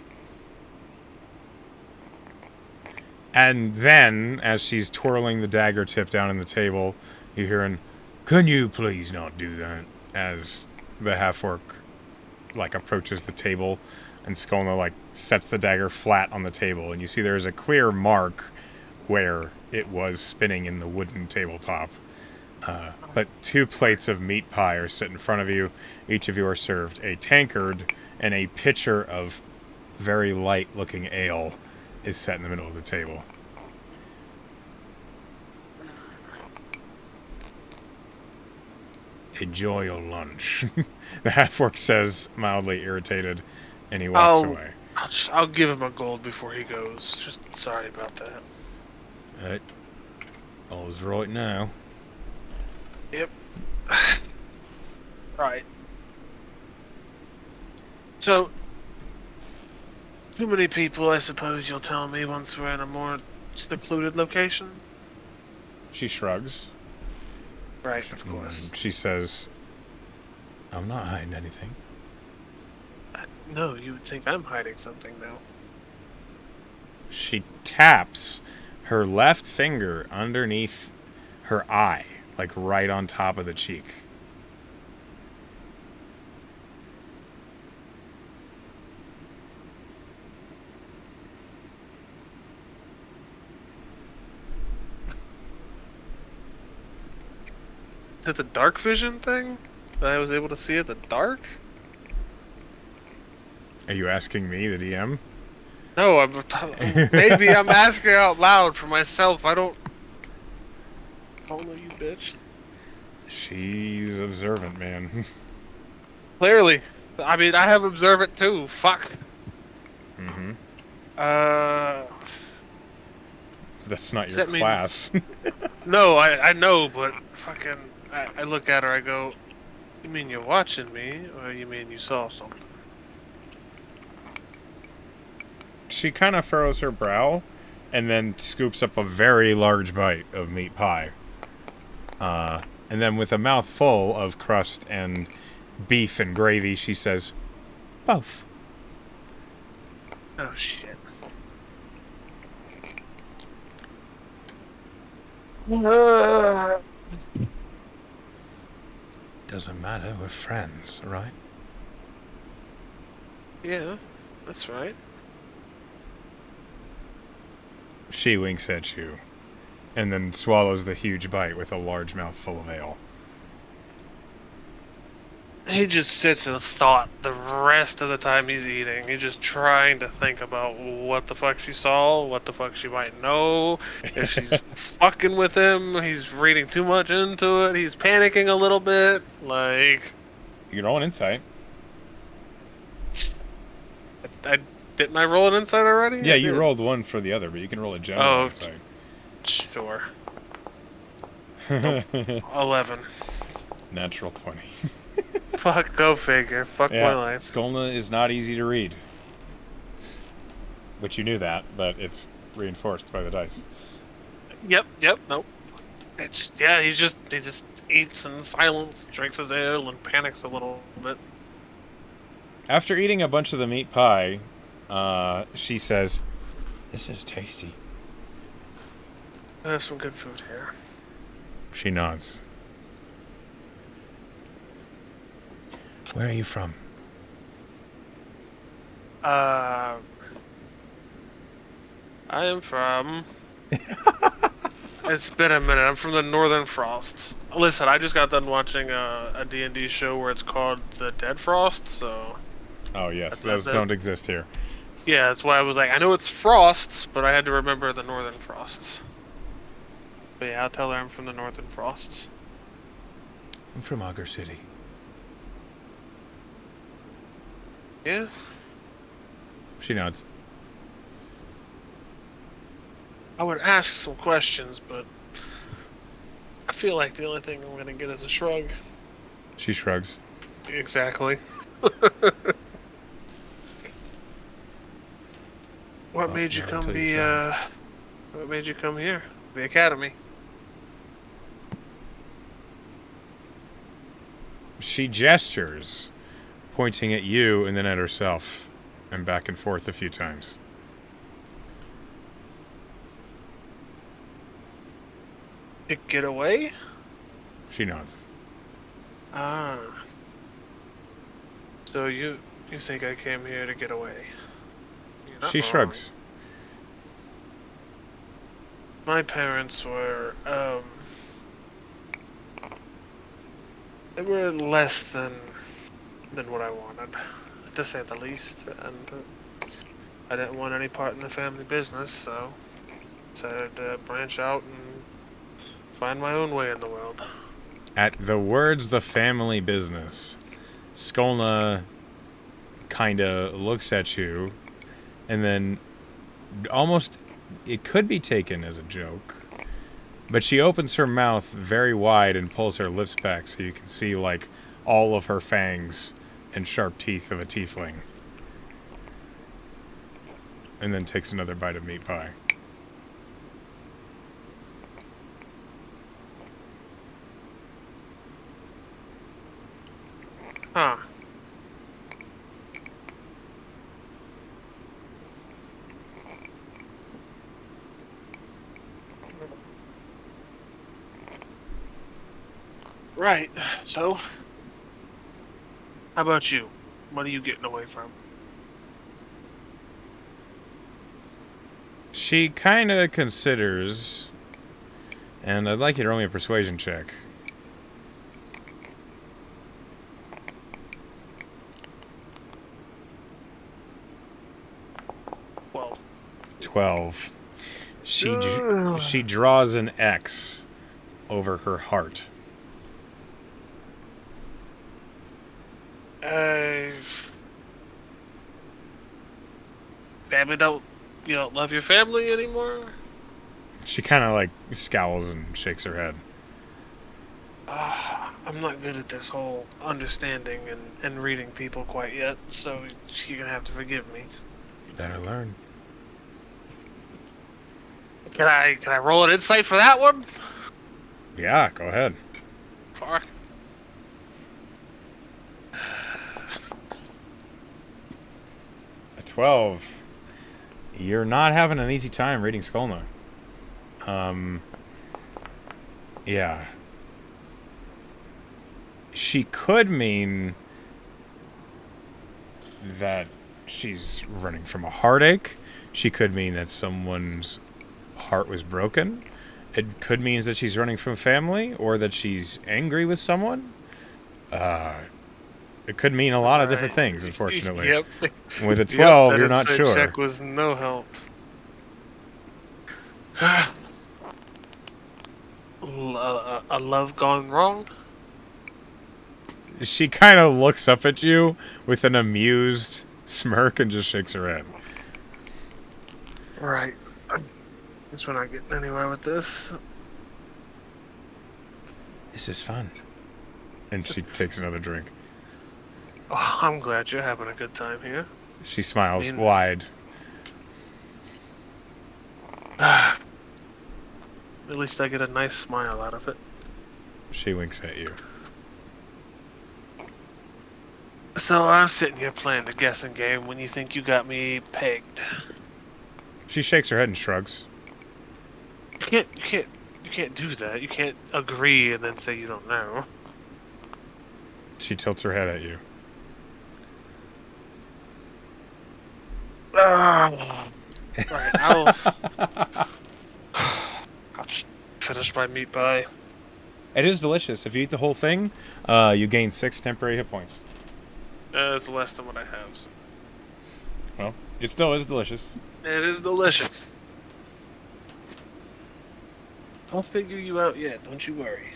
And then, as she's twirling the dagger tip down on the table, you hear an, "Can you please not do that?" as the half-orc, approaches the table, and Skolna, sets the dagger flat on the table, and you see there's a clear mark where it was spinning in the wooden tabletop. But 2 plates of meat pie are set in front of you. Each of you are served a tankard, and a pitcher of very light-looking ale is set in the middle of the table. "Enjoy your lunch," the half-orc says, mildly irritated, and he walks away. I'll give him a gold before he goes. Just sorry about that. All's right now. Yep. Right. So, too many people, I suppose you'll tell me once we're in a more secluded location? She shrugs. Right, of course. She says, "I'm not hiding anything." No, you would think I'm hiding something, though. She taps her left finger underneath her eye, right on top of the cheek. it the dark vision thing that I was able to see at the dark? Are you asking me, the DM? No, maybe I'm asking out loud for myself. I don't know, you bitch. She's observant, man. Clearly. I mean, I have observant too. Fuck. Mm-hmm. That's not Does your that mean- class. No, I know, but fucking, I look at her, I go, you mean you're watching me, or you mean you saw something? She kind of furrows her brow and then scoops up a very large bite of meat pie. And then with a mouth full of crust and beef and gravy, she says, both. Oh, shit. Doesn't matter, we're friends, right? Yeah, that's right. She winks at you and then swallows the huge bite with a large mouthful of ale. He just sits in thought the rest of the time he's eating. He's just trying to think about what the fuck she saw, what the fuck she might know, if she's fucking with him. He's reading too much into it. He's panicking a little bit. Like, You can roll an insight. didn't I roll an insight already? Yeah, I you did. rolled one for the other, but you can roll a general Oh, insight. Sure. 11. Natural 20. Fuck, go figure. Fuck my life. Skolna is not easy to read. But you knew that, but it's reinforced by the dice. Yep, nope. It's, yeah, he just eats in silence, drinks his ale, and panics a little bit. After eating a bunch of the meat pie, she says, "This is tasty." I have some good food here. She nods. Where are you from? I am from... It's been a minute. I'm from the Northern Frosts. Listen, I just got done watching a D&D show where it's called The Dead Frost, so... Oh, yes. Those don't exist here. Yeah, that's why I was like, I know it's Frosts, but I had to remember the Northern Frosts. But yeah, I'll tell her I'm from the Northern Frosts. I'm from Augur City. Yeah? She nods. I would ask some questions, but I feel like the only thing I'm gonna get is a shrug. She shrugs. Exactly. What Well, made you not come until you be, try. what made you come here? The academy. She gestures, pointing at you and then at herself, and back and forth a few times. To get away? She nods. Ah. So you think I came here to get away? You're not She wrong. shrugs. My parents were, they were less than what I wanted, to say the least, and I didn't want any part in the family business, so decided to branch out and find my own way in the world. At the words "the family business," Skolna kinda looks at you, and then almost, it could be taken as a joke, but she opens her mouth very wide and pulls her lips back so you can see, like, all of her fangs and sharp teeth of a tiefling. And then takes another bite of meat pie. Huh. Right, so, how about you? What are you getting away from? She kind of considers, and I'd like you to roll me a persuasion check. 12. She Ugh. she draws an X over her heart. Family don't, you don't love your family anymore? She kind of like scowls and shakes her head. I'm not good at this whole understanding and reading people quite yet, so you're gonna have to forgive me. You better learn. Can I roll an insight for that one? Yeah, go ahead. Fuck. A 12. You're not having an easy time reading Skolna. Yeah. She could mean that she's running from a heartache. She could mean that someone's heart was broken. It could mean that she's running from family or that she's angry with someone. It could mean a lot of different things, unfortunately. Yep. With a 12, that you're not insight sure. check was no help. A love gone wrong? She kind of looks up at you with an amused smirk and just shakes her head. Right. Guess we're not getting anywhere with this. This is fun. And she takes another drink. Oh, I'm glad you're having a good time here. She smiles I mean- wide. At least I get a nice smile out of it. She winks at you. So I'm sitting here playing the guessing game when you think you got me pegged. She shakes her head and shrugs. You can't do that. You can't agree and then say you don't know. She tilts her head at you. Alright, I'll just finish my meat pie. It is delicious. If you eat the whole thing, you gain 6 temporary hit points. It's less than what I have. So. Well, it still is delicious. It is delicious. I'll figure you out yet, don't you worry.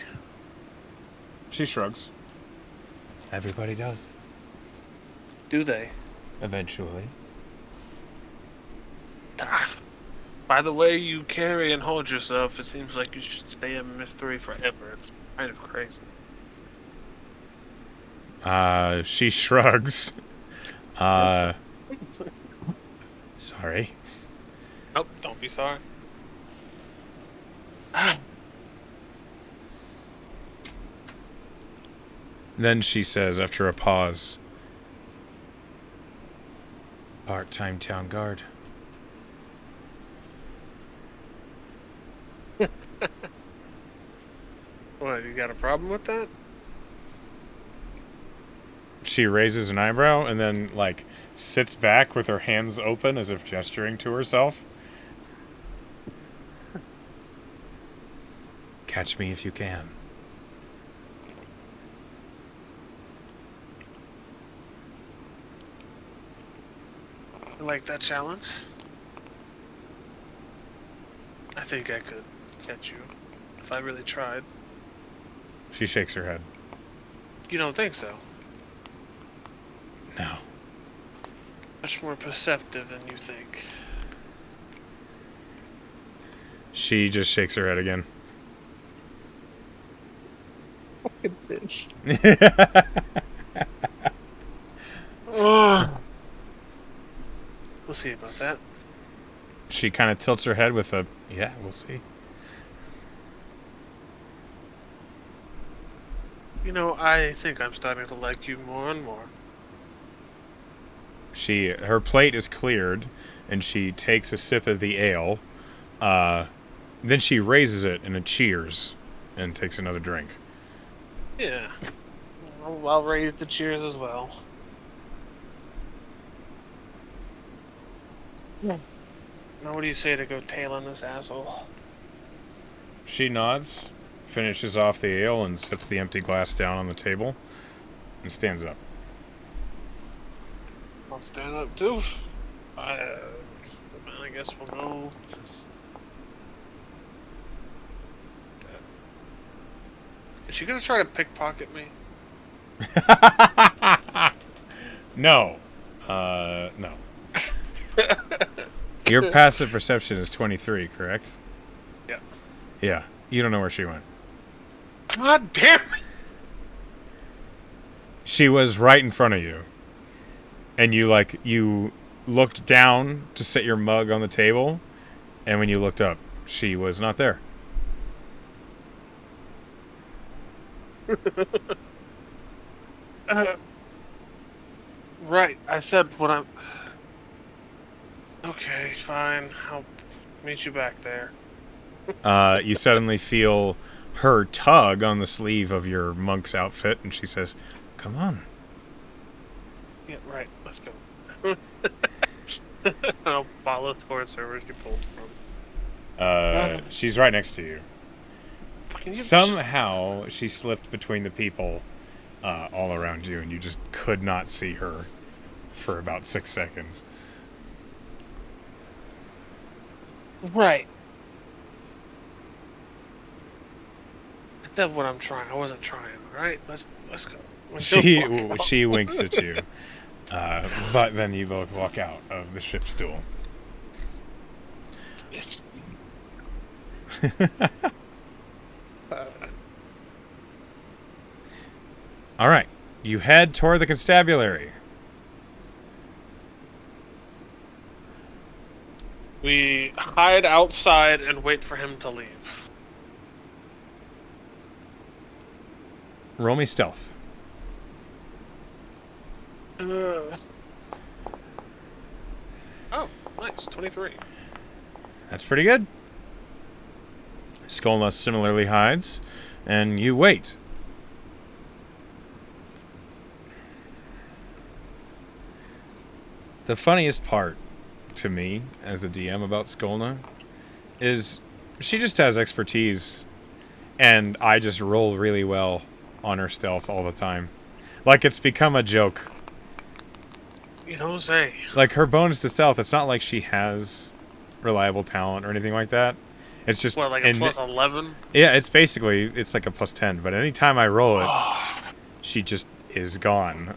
She shrugs. Everybody does. Do they? Eventually. By the way you carry and hold yourself, it seems like you should stay a mystery forever. It's kind of crazy. She shrugs. Sorry. Nope, don't be sorry. Then she says, after a pause, part-time town guard. What, you got a problem with that? She raises an eyebrow and then, like, sits back with her hands open as if gesturing to herself. Catch me if you can. You like that challenge? I think I could catch you if I really tried. She shakes her head. You don't think so? No. Much more perceptive than you think. She just shakes her head again. Fucking bitch. Ugh. We'll see about that. She kind of tilts her head with a, yeah, we'll see. You know, I think I'm starting to like you more and more. Her plate is cleared, and she takes a sip of the ale. Then she raises it in a cheers, and takes another drink. Yeah. I'll raise the cheers as well. Yeah. Now what do you say to go tailing this asshole? She nods, finishes off the ale, and sets the empty glass down on the table, and stands up. I'll stand up too. I guess we'll go. Is she gonna try to pickpocket me? No. No. Your passive perception is 23, correct? Yeah. Yeah. You don't know where she went. God damn it! She was right in front of you. And you looked down to set your mug on the table, and when you looked up, she was not there. Right, I said what I'm... Okay, fine. I'll meet you back there. You suddenly feel her tug on the sleeve of your monk's outfit, and she says, "Come on." Yeah, right. Let's go. I'll follow towards her where she pulled from. She's right next to you. Can you Somehow, she slipped between the people all around you, and you just could not see her for about 6 seconds. Right. That's what I'm trying. I wasn't trying. All right, let's go. She winks at you, but then you both walk out of the ship stool. Yes. All right, you head toward the constabulary. We hide outside and wait for him to leave. Roll me stealth. Oh, nice. 23. That's pretty good. Skolna similarly hides, and you wait. The funniest part to me as a DM about Skolna is she just has expertise, and I just roll really well on her stealth all the time. Like, it's become a joke. You know, say. Like, her bonus to stealth, it's not like she has reliable talent or anything like that. It's just... What, like a plus 11? Yeah, it's basically, it's like a plus 10. But anytime I roll it, she just is gone.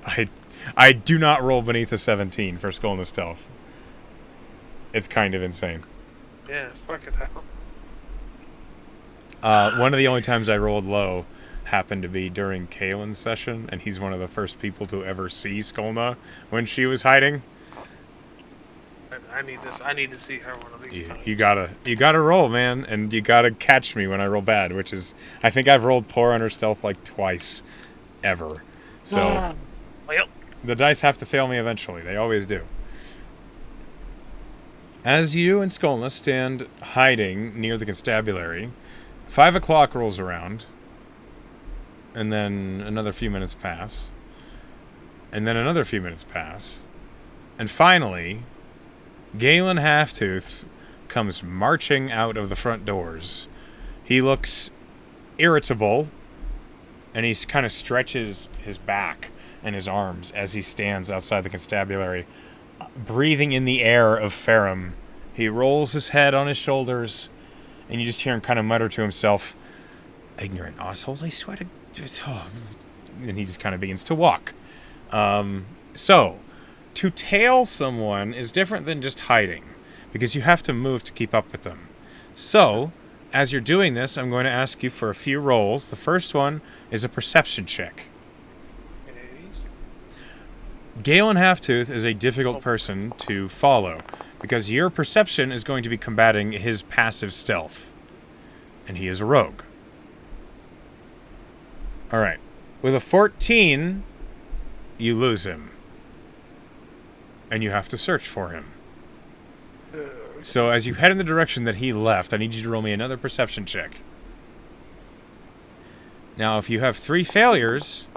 I do not roll beneath a 17 for Skolna stealth. It's kind of insane. Yeah, fuck it out. One of the only times I rolled low happened to be during Kalen's session, and he's one of the first people to ever see Skolna when she was hiding. I need this. I need to see her one of these times. You gotta roll, man, and you gotta catch me when I roll bad, which is, I think I've rolled poor on her stealth like twice, ever. So Well, the dice have to fail me eventually. They always do. As you and Skolna stand hiding near the constabulary, 5 o'clock rolls around, and then another few minutes pass, and then another few minutes pass, and finally, Galen Halftooth comes marching out of the front doors. He looks irritable, and he kind of stretches his back and his arms as he stands outside the constabulary, breathing in the air of Ferrum. He rolls his head on his shoulders, and you just hear him kind of mutter to himself, "Ignorant assholes, I swear to..." And he just kind of begins to walk. So, to tail someone is different than just hiding, because you have to move to keep up with them. So, as you're doing this, I'm going to ask you for a few rolls. The first one is a perception check. Galen Halftooth is a difficult person to follow, because your perception is going to be combating his passive stealth. And he is a rogue. Alright. With a 14, you lose him. And you have to search for him. So as you head in the direction that he left, I need you to roll me another perception check. Now, if you have 3 failures...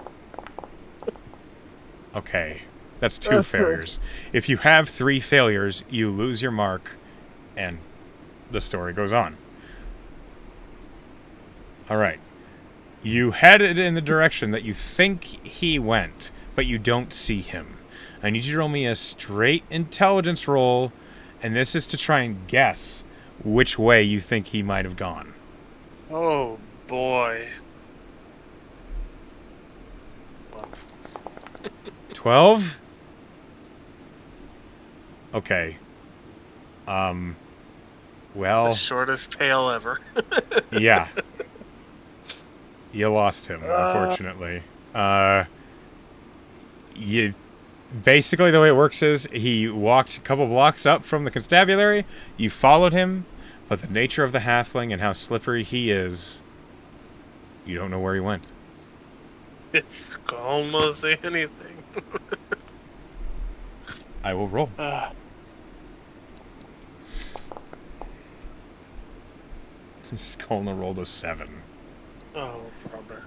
Okay. That's 2 failures. If you have 3 failures, you lose your mark, and the story goes on. Alright. You headed in the direction that you think he went, but you don't see him. I need you to roll me a straight intelligence roll, And this is to try and guess which way you think he might have gone. Oh boy. 12? Okay. Well, The shortest tail ever. yeah. You lost him, unfortunately. You basically, the way it works is he walked a couple blocks up from the constabulary. You followed him, but the nature of the halfling and how slippery he is, you don't know where he went. Could almost say anything. I will roll. Skolna rolled a 7. Oh, brother.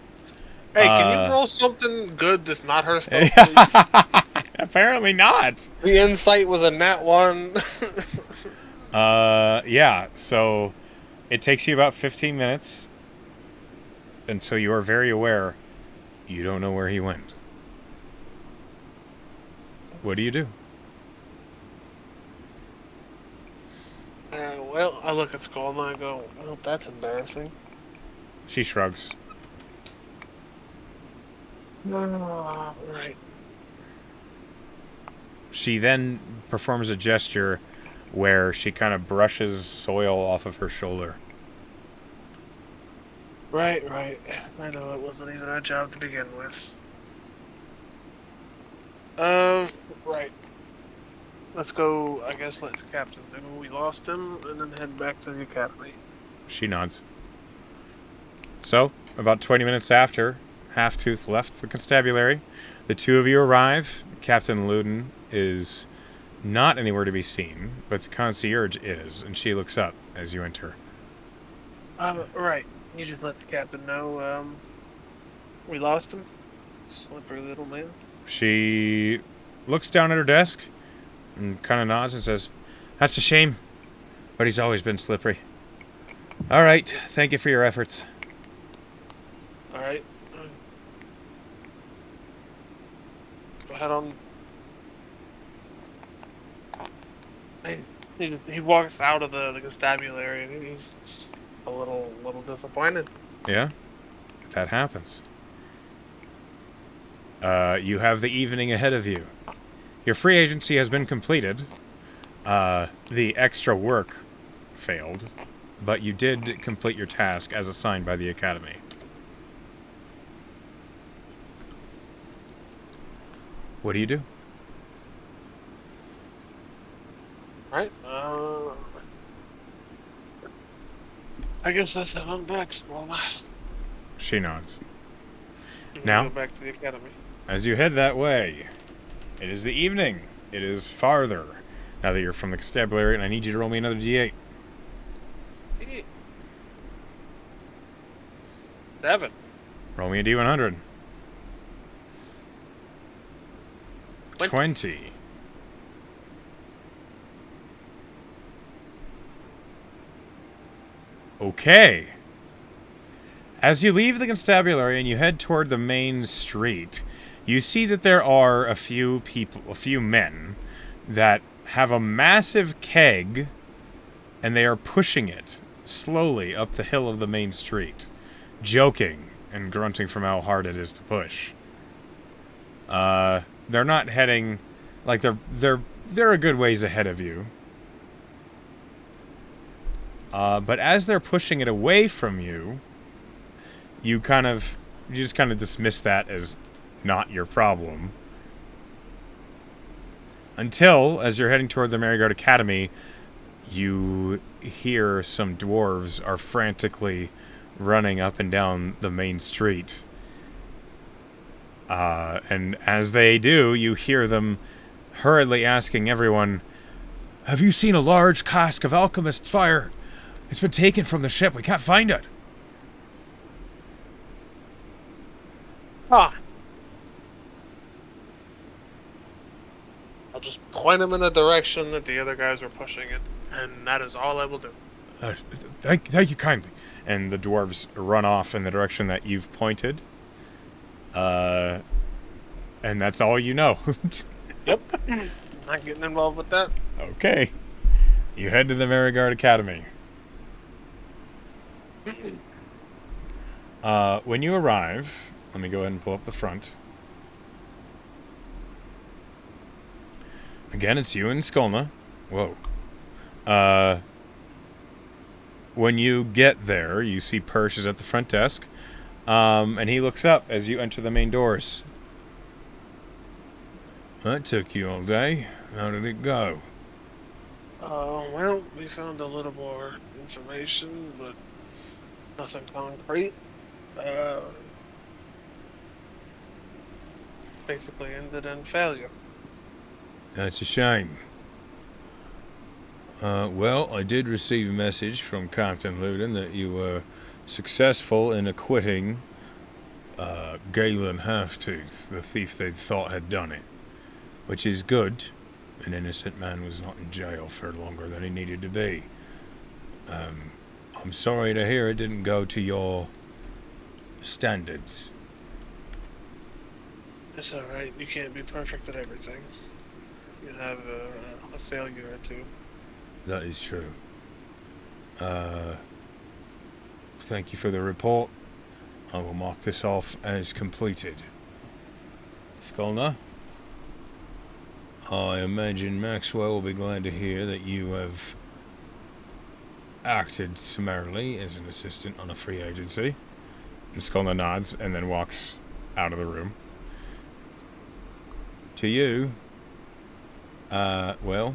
Hey, can you roll something good that's not her stuff, please? Apparently not. The insight was a nat 1. Yeah, so it takes you about 15 minutes until you are very aware you don't know where he went. What do you do? Well, I look at Skull and I go, well, that's embarrassing. She shrugs. Right. She then performs a gesture where she kind of brushes soil off of her shoulder. Right. I know it wasn't even our job to begin with. Right. Let's go, I guess, let the captain know we lost him, and then head back to the academy. She nods. So, about 20 minutes after Halftooth left the constabulary, the two of you arrive. Captain Luden is not anywhere to be seen, but the concierge is, and she looks up as you enter. Right. You just let the captain know, we lost him. Slippery little man. She looks down at her desk and kind of nods and says, "That's a shame, but he's always been slippery. All right, thank you for your efforts." Alright. Go ahead on. He walks out of the constabulary and he's a little disappointed. Yeah, that happens. You have the evening ahead of you. Your free agency has been completed. The extra work failed, but you did complete your task as assigned by the academy. What do you do? Right? I guess that's it. I'm back, Small. She nods. Now? Go back to the academy. As you head that way, it is the evening. It is farther now that you're from the constabulary, and I need you to roll me another d8. 7. Roll me a d100. 20. Okay. As you leave the constabulary and you head toward the main street, you see that there are a few men that have a massive keg, and they are pushing it slowly up the hill of the main street, joking and grunting from how hard it is to push. They're not heading, like they're a good ways ahead of you. But as they're pushing it away from you, you just kind of dismiss that as not your problem. Until, as you're heading toward the Merryguard Academy, you hear some dwarves are frantically running up and down the main street. And as they do, you hear them hurriedly asking everyone, "Have you seen a large cask of alchemist's fire? It's been taken from the ship. We can't find it." I'll just point him in the direction that the other guys are pushing it, and that is all I will do. Thank you kindly. And the dwarves run off in the direction that you've pointed. And that's all you know. Yep. Not getting involved with that. Okay. You head to the Merigard Academy. When you arrive, let me go ahead and pull up the front. Again, it's you and Skolna. Whoa. When you get there, you see Persh is at the front desk, and he looks up as you enter the main doors. That took you all day. How did it go? Well, we found a little more information, but nothing concrete. Basically ended in failure. That's a shame. Well, I did receive a message from Captain Luden that you were successful in acquitting Galen Halftooth, the thief they thought had done it. Which is good. An innocent man was not in jail for longer than he needed to be. I'm sorry to hear it didn't go to your standards. It's alright, you can't be perfect at everything. You have a failure or two. That is true. Thank you for the report. I will mark this off as completed. Skolna? I imagine Maxwell will be glad to hear that you have acted summarily as an assistant on a free agency. And Skolna nods and then walks out of the room. To you, well,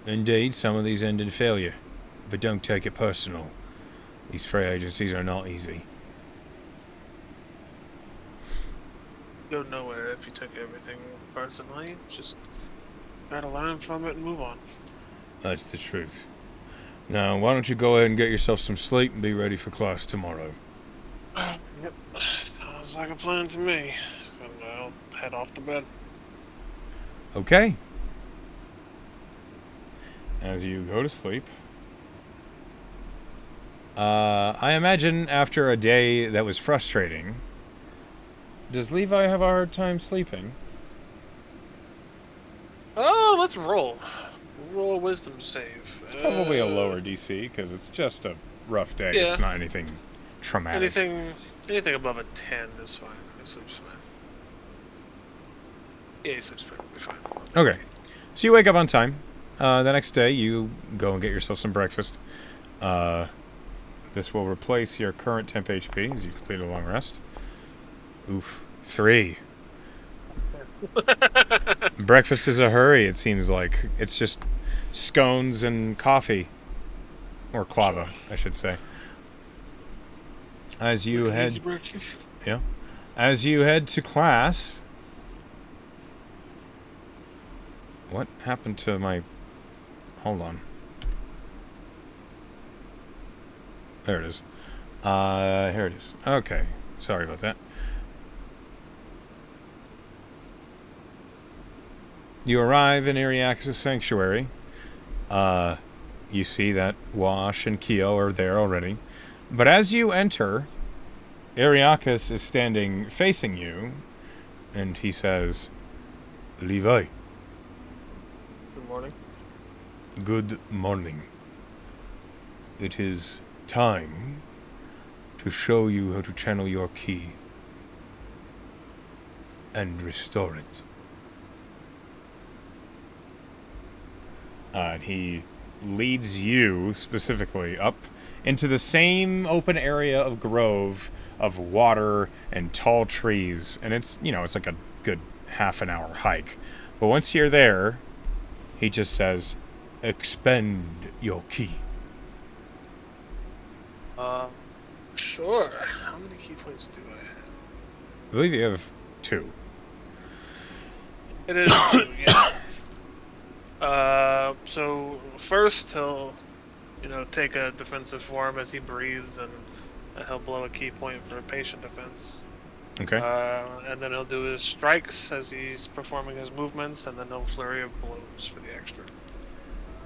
indeed, some of these end in failure, but don't take it personal. These free agencies are not easy. Go nowhere if you took everything personally. Just try to learn from it and move on. That's the truth. Now, why don't you go ahead and get yourself some sleep and be ready for class tomorrow? Yep. Sounds like a plan to me. And I'll head off to bed. Okay. As you go to sleep, I imagine after a day that was frustrating, does Levi have a hard time sleeping? Oh, let's roll. Roll a wisdom save. It's probably a lower DC because it's just a rough day. Yeah. It's not anything traumatic. Anything above a 10 is fine. He sleeps fine. Yeah, he sleeps perfectly fine. Okay. So you wake up on time. The next day, you go and get yourself some breakfast. This will replace your current temp HP as you complete a long rest. Oof. 3. Breakfast is a hurry, it seems like. It's just scones and coffee. Or clava, I should say. As you head... Easy breakfast. Yeah. As you head to class... What happened to my... Hold on. There it is. Here it is. Okay. Sorry about that. You arrive in Ariax's sanctuary. You see that Wash and Keo are there already. But as you enter, Ariakas is standing facing you, and he says, Levi. Good morning. Good morning. It is time to show you how to channel your ki and restore it. And he leads you specifically up into the same open area of grove of water and tall trees. And it's, it's like a good half an hour hike. But once you're there, he just says, expend your ki. Sure. How many key points do I have? I believe you have 2. It is 2, yeah. So first he'll, take a defensive form as he breathes, and he'll blow a key point for a patient defense. Okay. And then he'll do his strikes as he's performing his movements, and then he'll flurry of blows for the extra.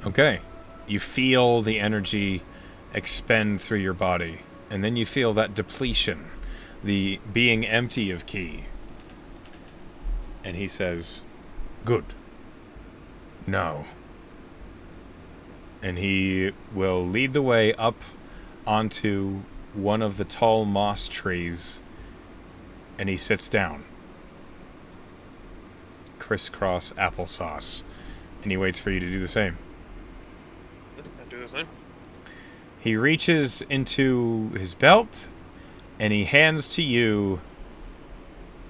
Okay. You feel the energy expend through your body, and then you feel that depletion, the being empty of ki. And he says, good. Now, And he will lead the way up onto one of the tall moss trees, and he sits down. Crisscross applesauce. And he waits for you to do the same. I do the same. He reaches into his belt, and he hands to you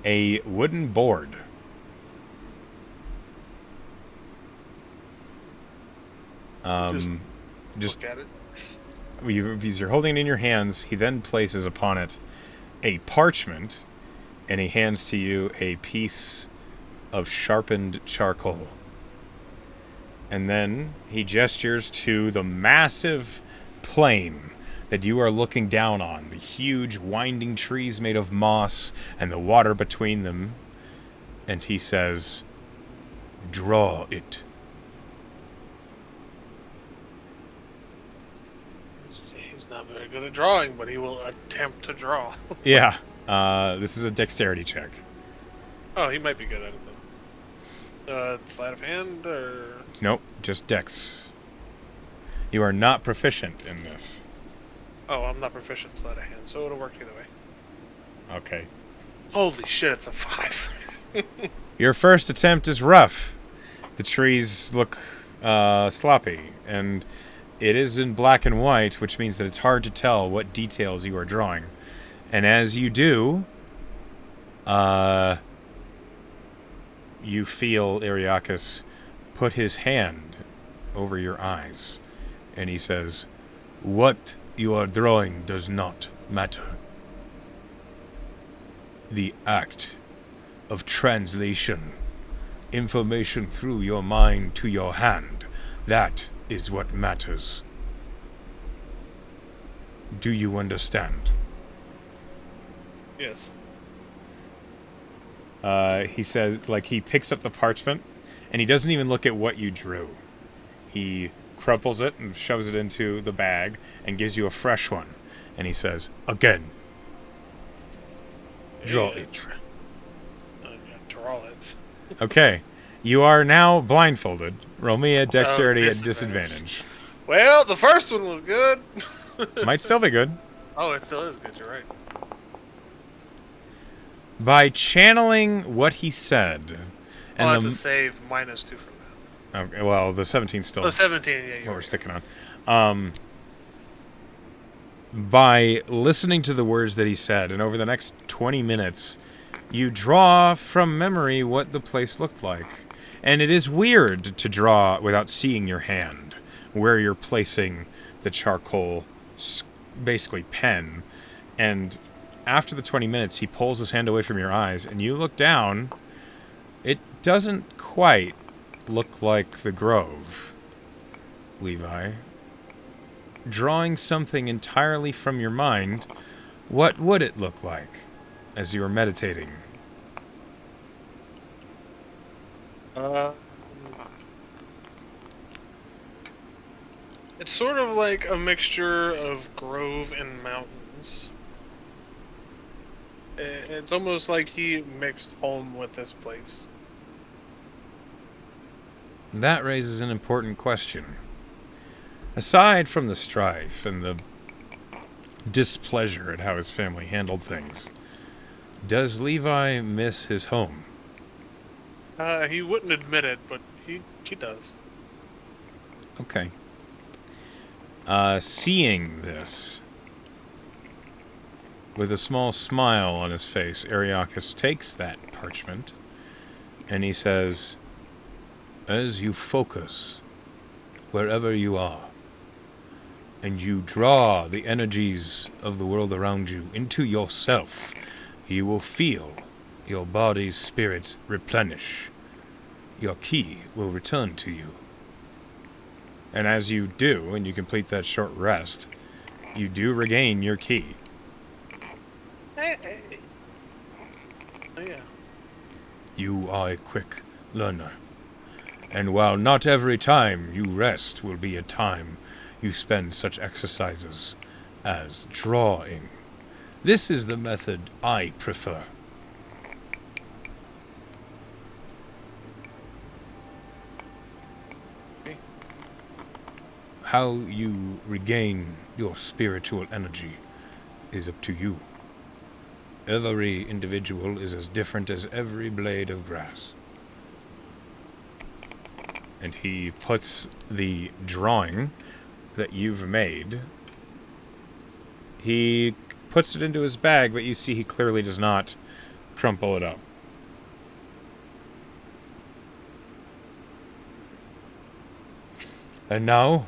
a wooden board. Just Look at it. As you're holding it in your hands, he then places upon it a parchment, and he hands to you a piece of sharpened charcoal. And then he gestures to the massive plain that you are looking down on, the huge winding trees made of moss and the water between them, and he says, "Draw it." He's not very good at drawing, but he will attempt to draw. Yeah, this is a dexterity check. Oh, he might be good at it then. Sleight of hand, or... Nope, just dex. You are not proficient in this. Oh, I'm not proficient in sleight of hand, so it'll work either way. Okay. Holy shit, it's a 5. Your first attempt is rough. The trees look sloppy, and it is in black and white, which means that it's hard to tell what details you are drawing. And as you do, you feel Ariakis put his hand over your eyes, and he says, "What you are drawing does not matter. The act of translation, information through your mind to your hand, that is what matters. Do you understand?" Yes. He says, he picks up the parchment, and he doesn't even look at what you drew. He crumples it and shoves it into the bag and gives you a fresh one. And he says, "Again, draw it." Draw it. Okay. You are now blindfolded. Roll me a dexterity at disadvantage. disadvantage. Well, the first one was good. Might still be good. Oh, it still is good, you're right. By channeling what he said, I'll and have to save -2 from that. okay, well, the 17 still. Oh, 17, yeah, What you're we're right. sticking on. By listening to the words that he said, and over the next 20 minutes, you draw from memory what the place looked like. And it is weird to draw without seeing your hand, where you're placing the charcoal, basically pen. And after the 20 minutes, he pulls his hand away from your eyes, and you look down. It doesn't quite look like the grove, Levi. Drawing something entirely from your mind, what would it look like as you were meditating? It's sort of like a mixture of grove and mountains. It's almost like he mixed home with this place. That raises an important question. Aside from the strife and the displeasure at how his family handled things, does Levi miss his home? He wouldn't admit it, but he does. Okay. Seeing this, with a small smile on his face, Ariakis takes that parchment, and he says, "As you focus, wherever you are, and you draw the energies of the world around you into yourself, you will feel your body's spirit replenish. Your ki will return to you. And as you do, and you complete that short rest, you do regain your ki. Oh, yeah. You are a quick learner. And while not every time you rest will be a time you spend such exercises as drawing, this is the method I prefer." how you regain your spiritual energy is up to you. Every individual is as different as every blade of grass. And he puts the drawing that you've made, he puts it into his bag, but you see he clearly does not crumple it up. And now,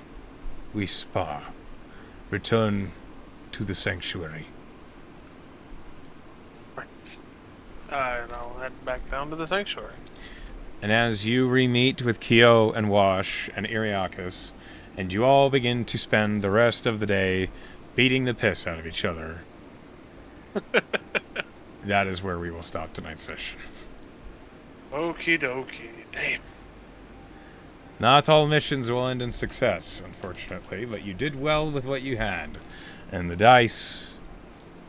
we spar. Return to the sanctuary. And I'll head back down to the sanctuary. And as you re-meet with Kyo and Wash and Iriakis, and you all begin to spend the rest of the day beating the piss out of each other, that is where we will stop tonight's session. Okie dokie. Damn. Not all missions will end in success, unfortunately, but you did well with what you had. And the dice,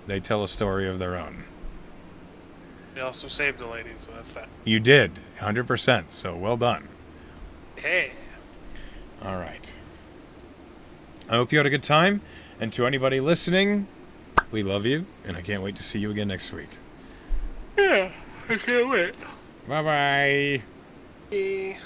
they tell a story of their own. You also saved the lady, so that's that. You did, 100%, so well done. Hey. All right. I hope you had a good time, and to anybody listening, we love you, and I can't wait to see you again next week. Yeah, I can't wait. Bye-bye. Bye.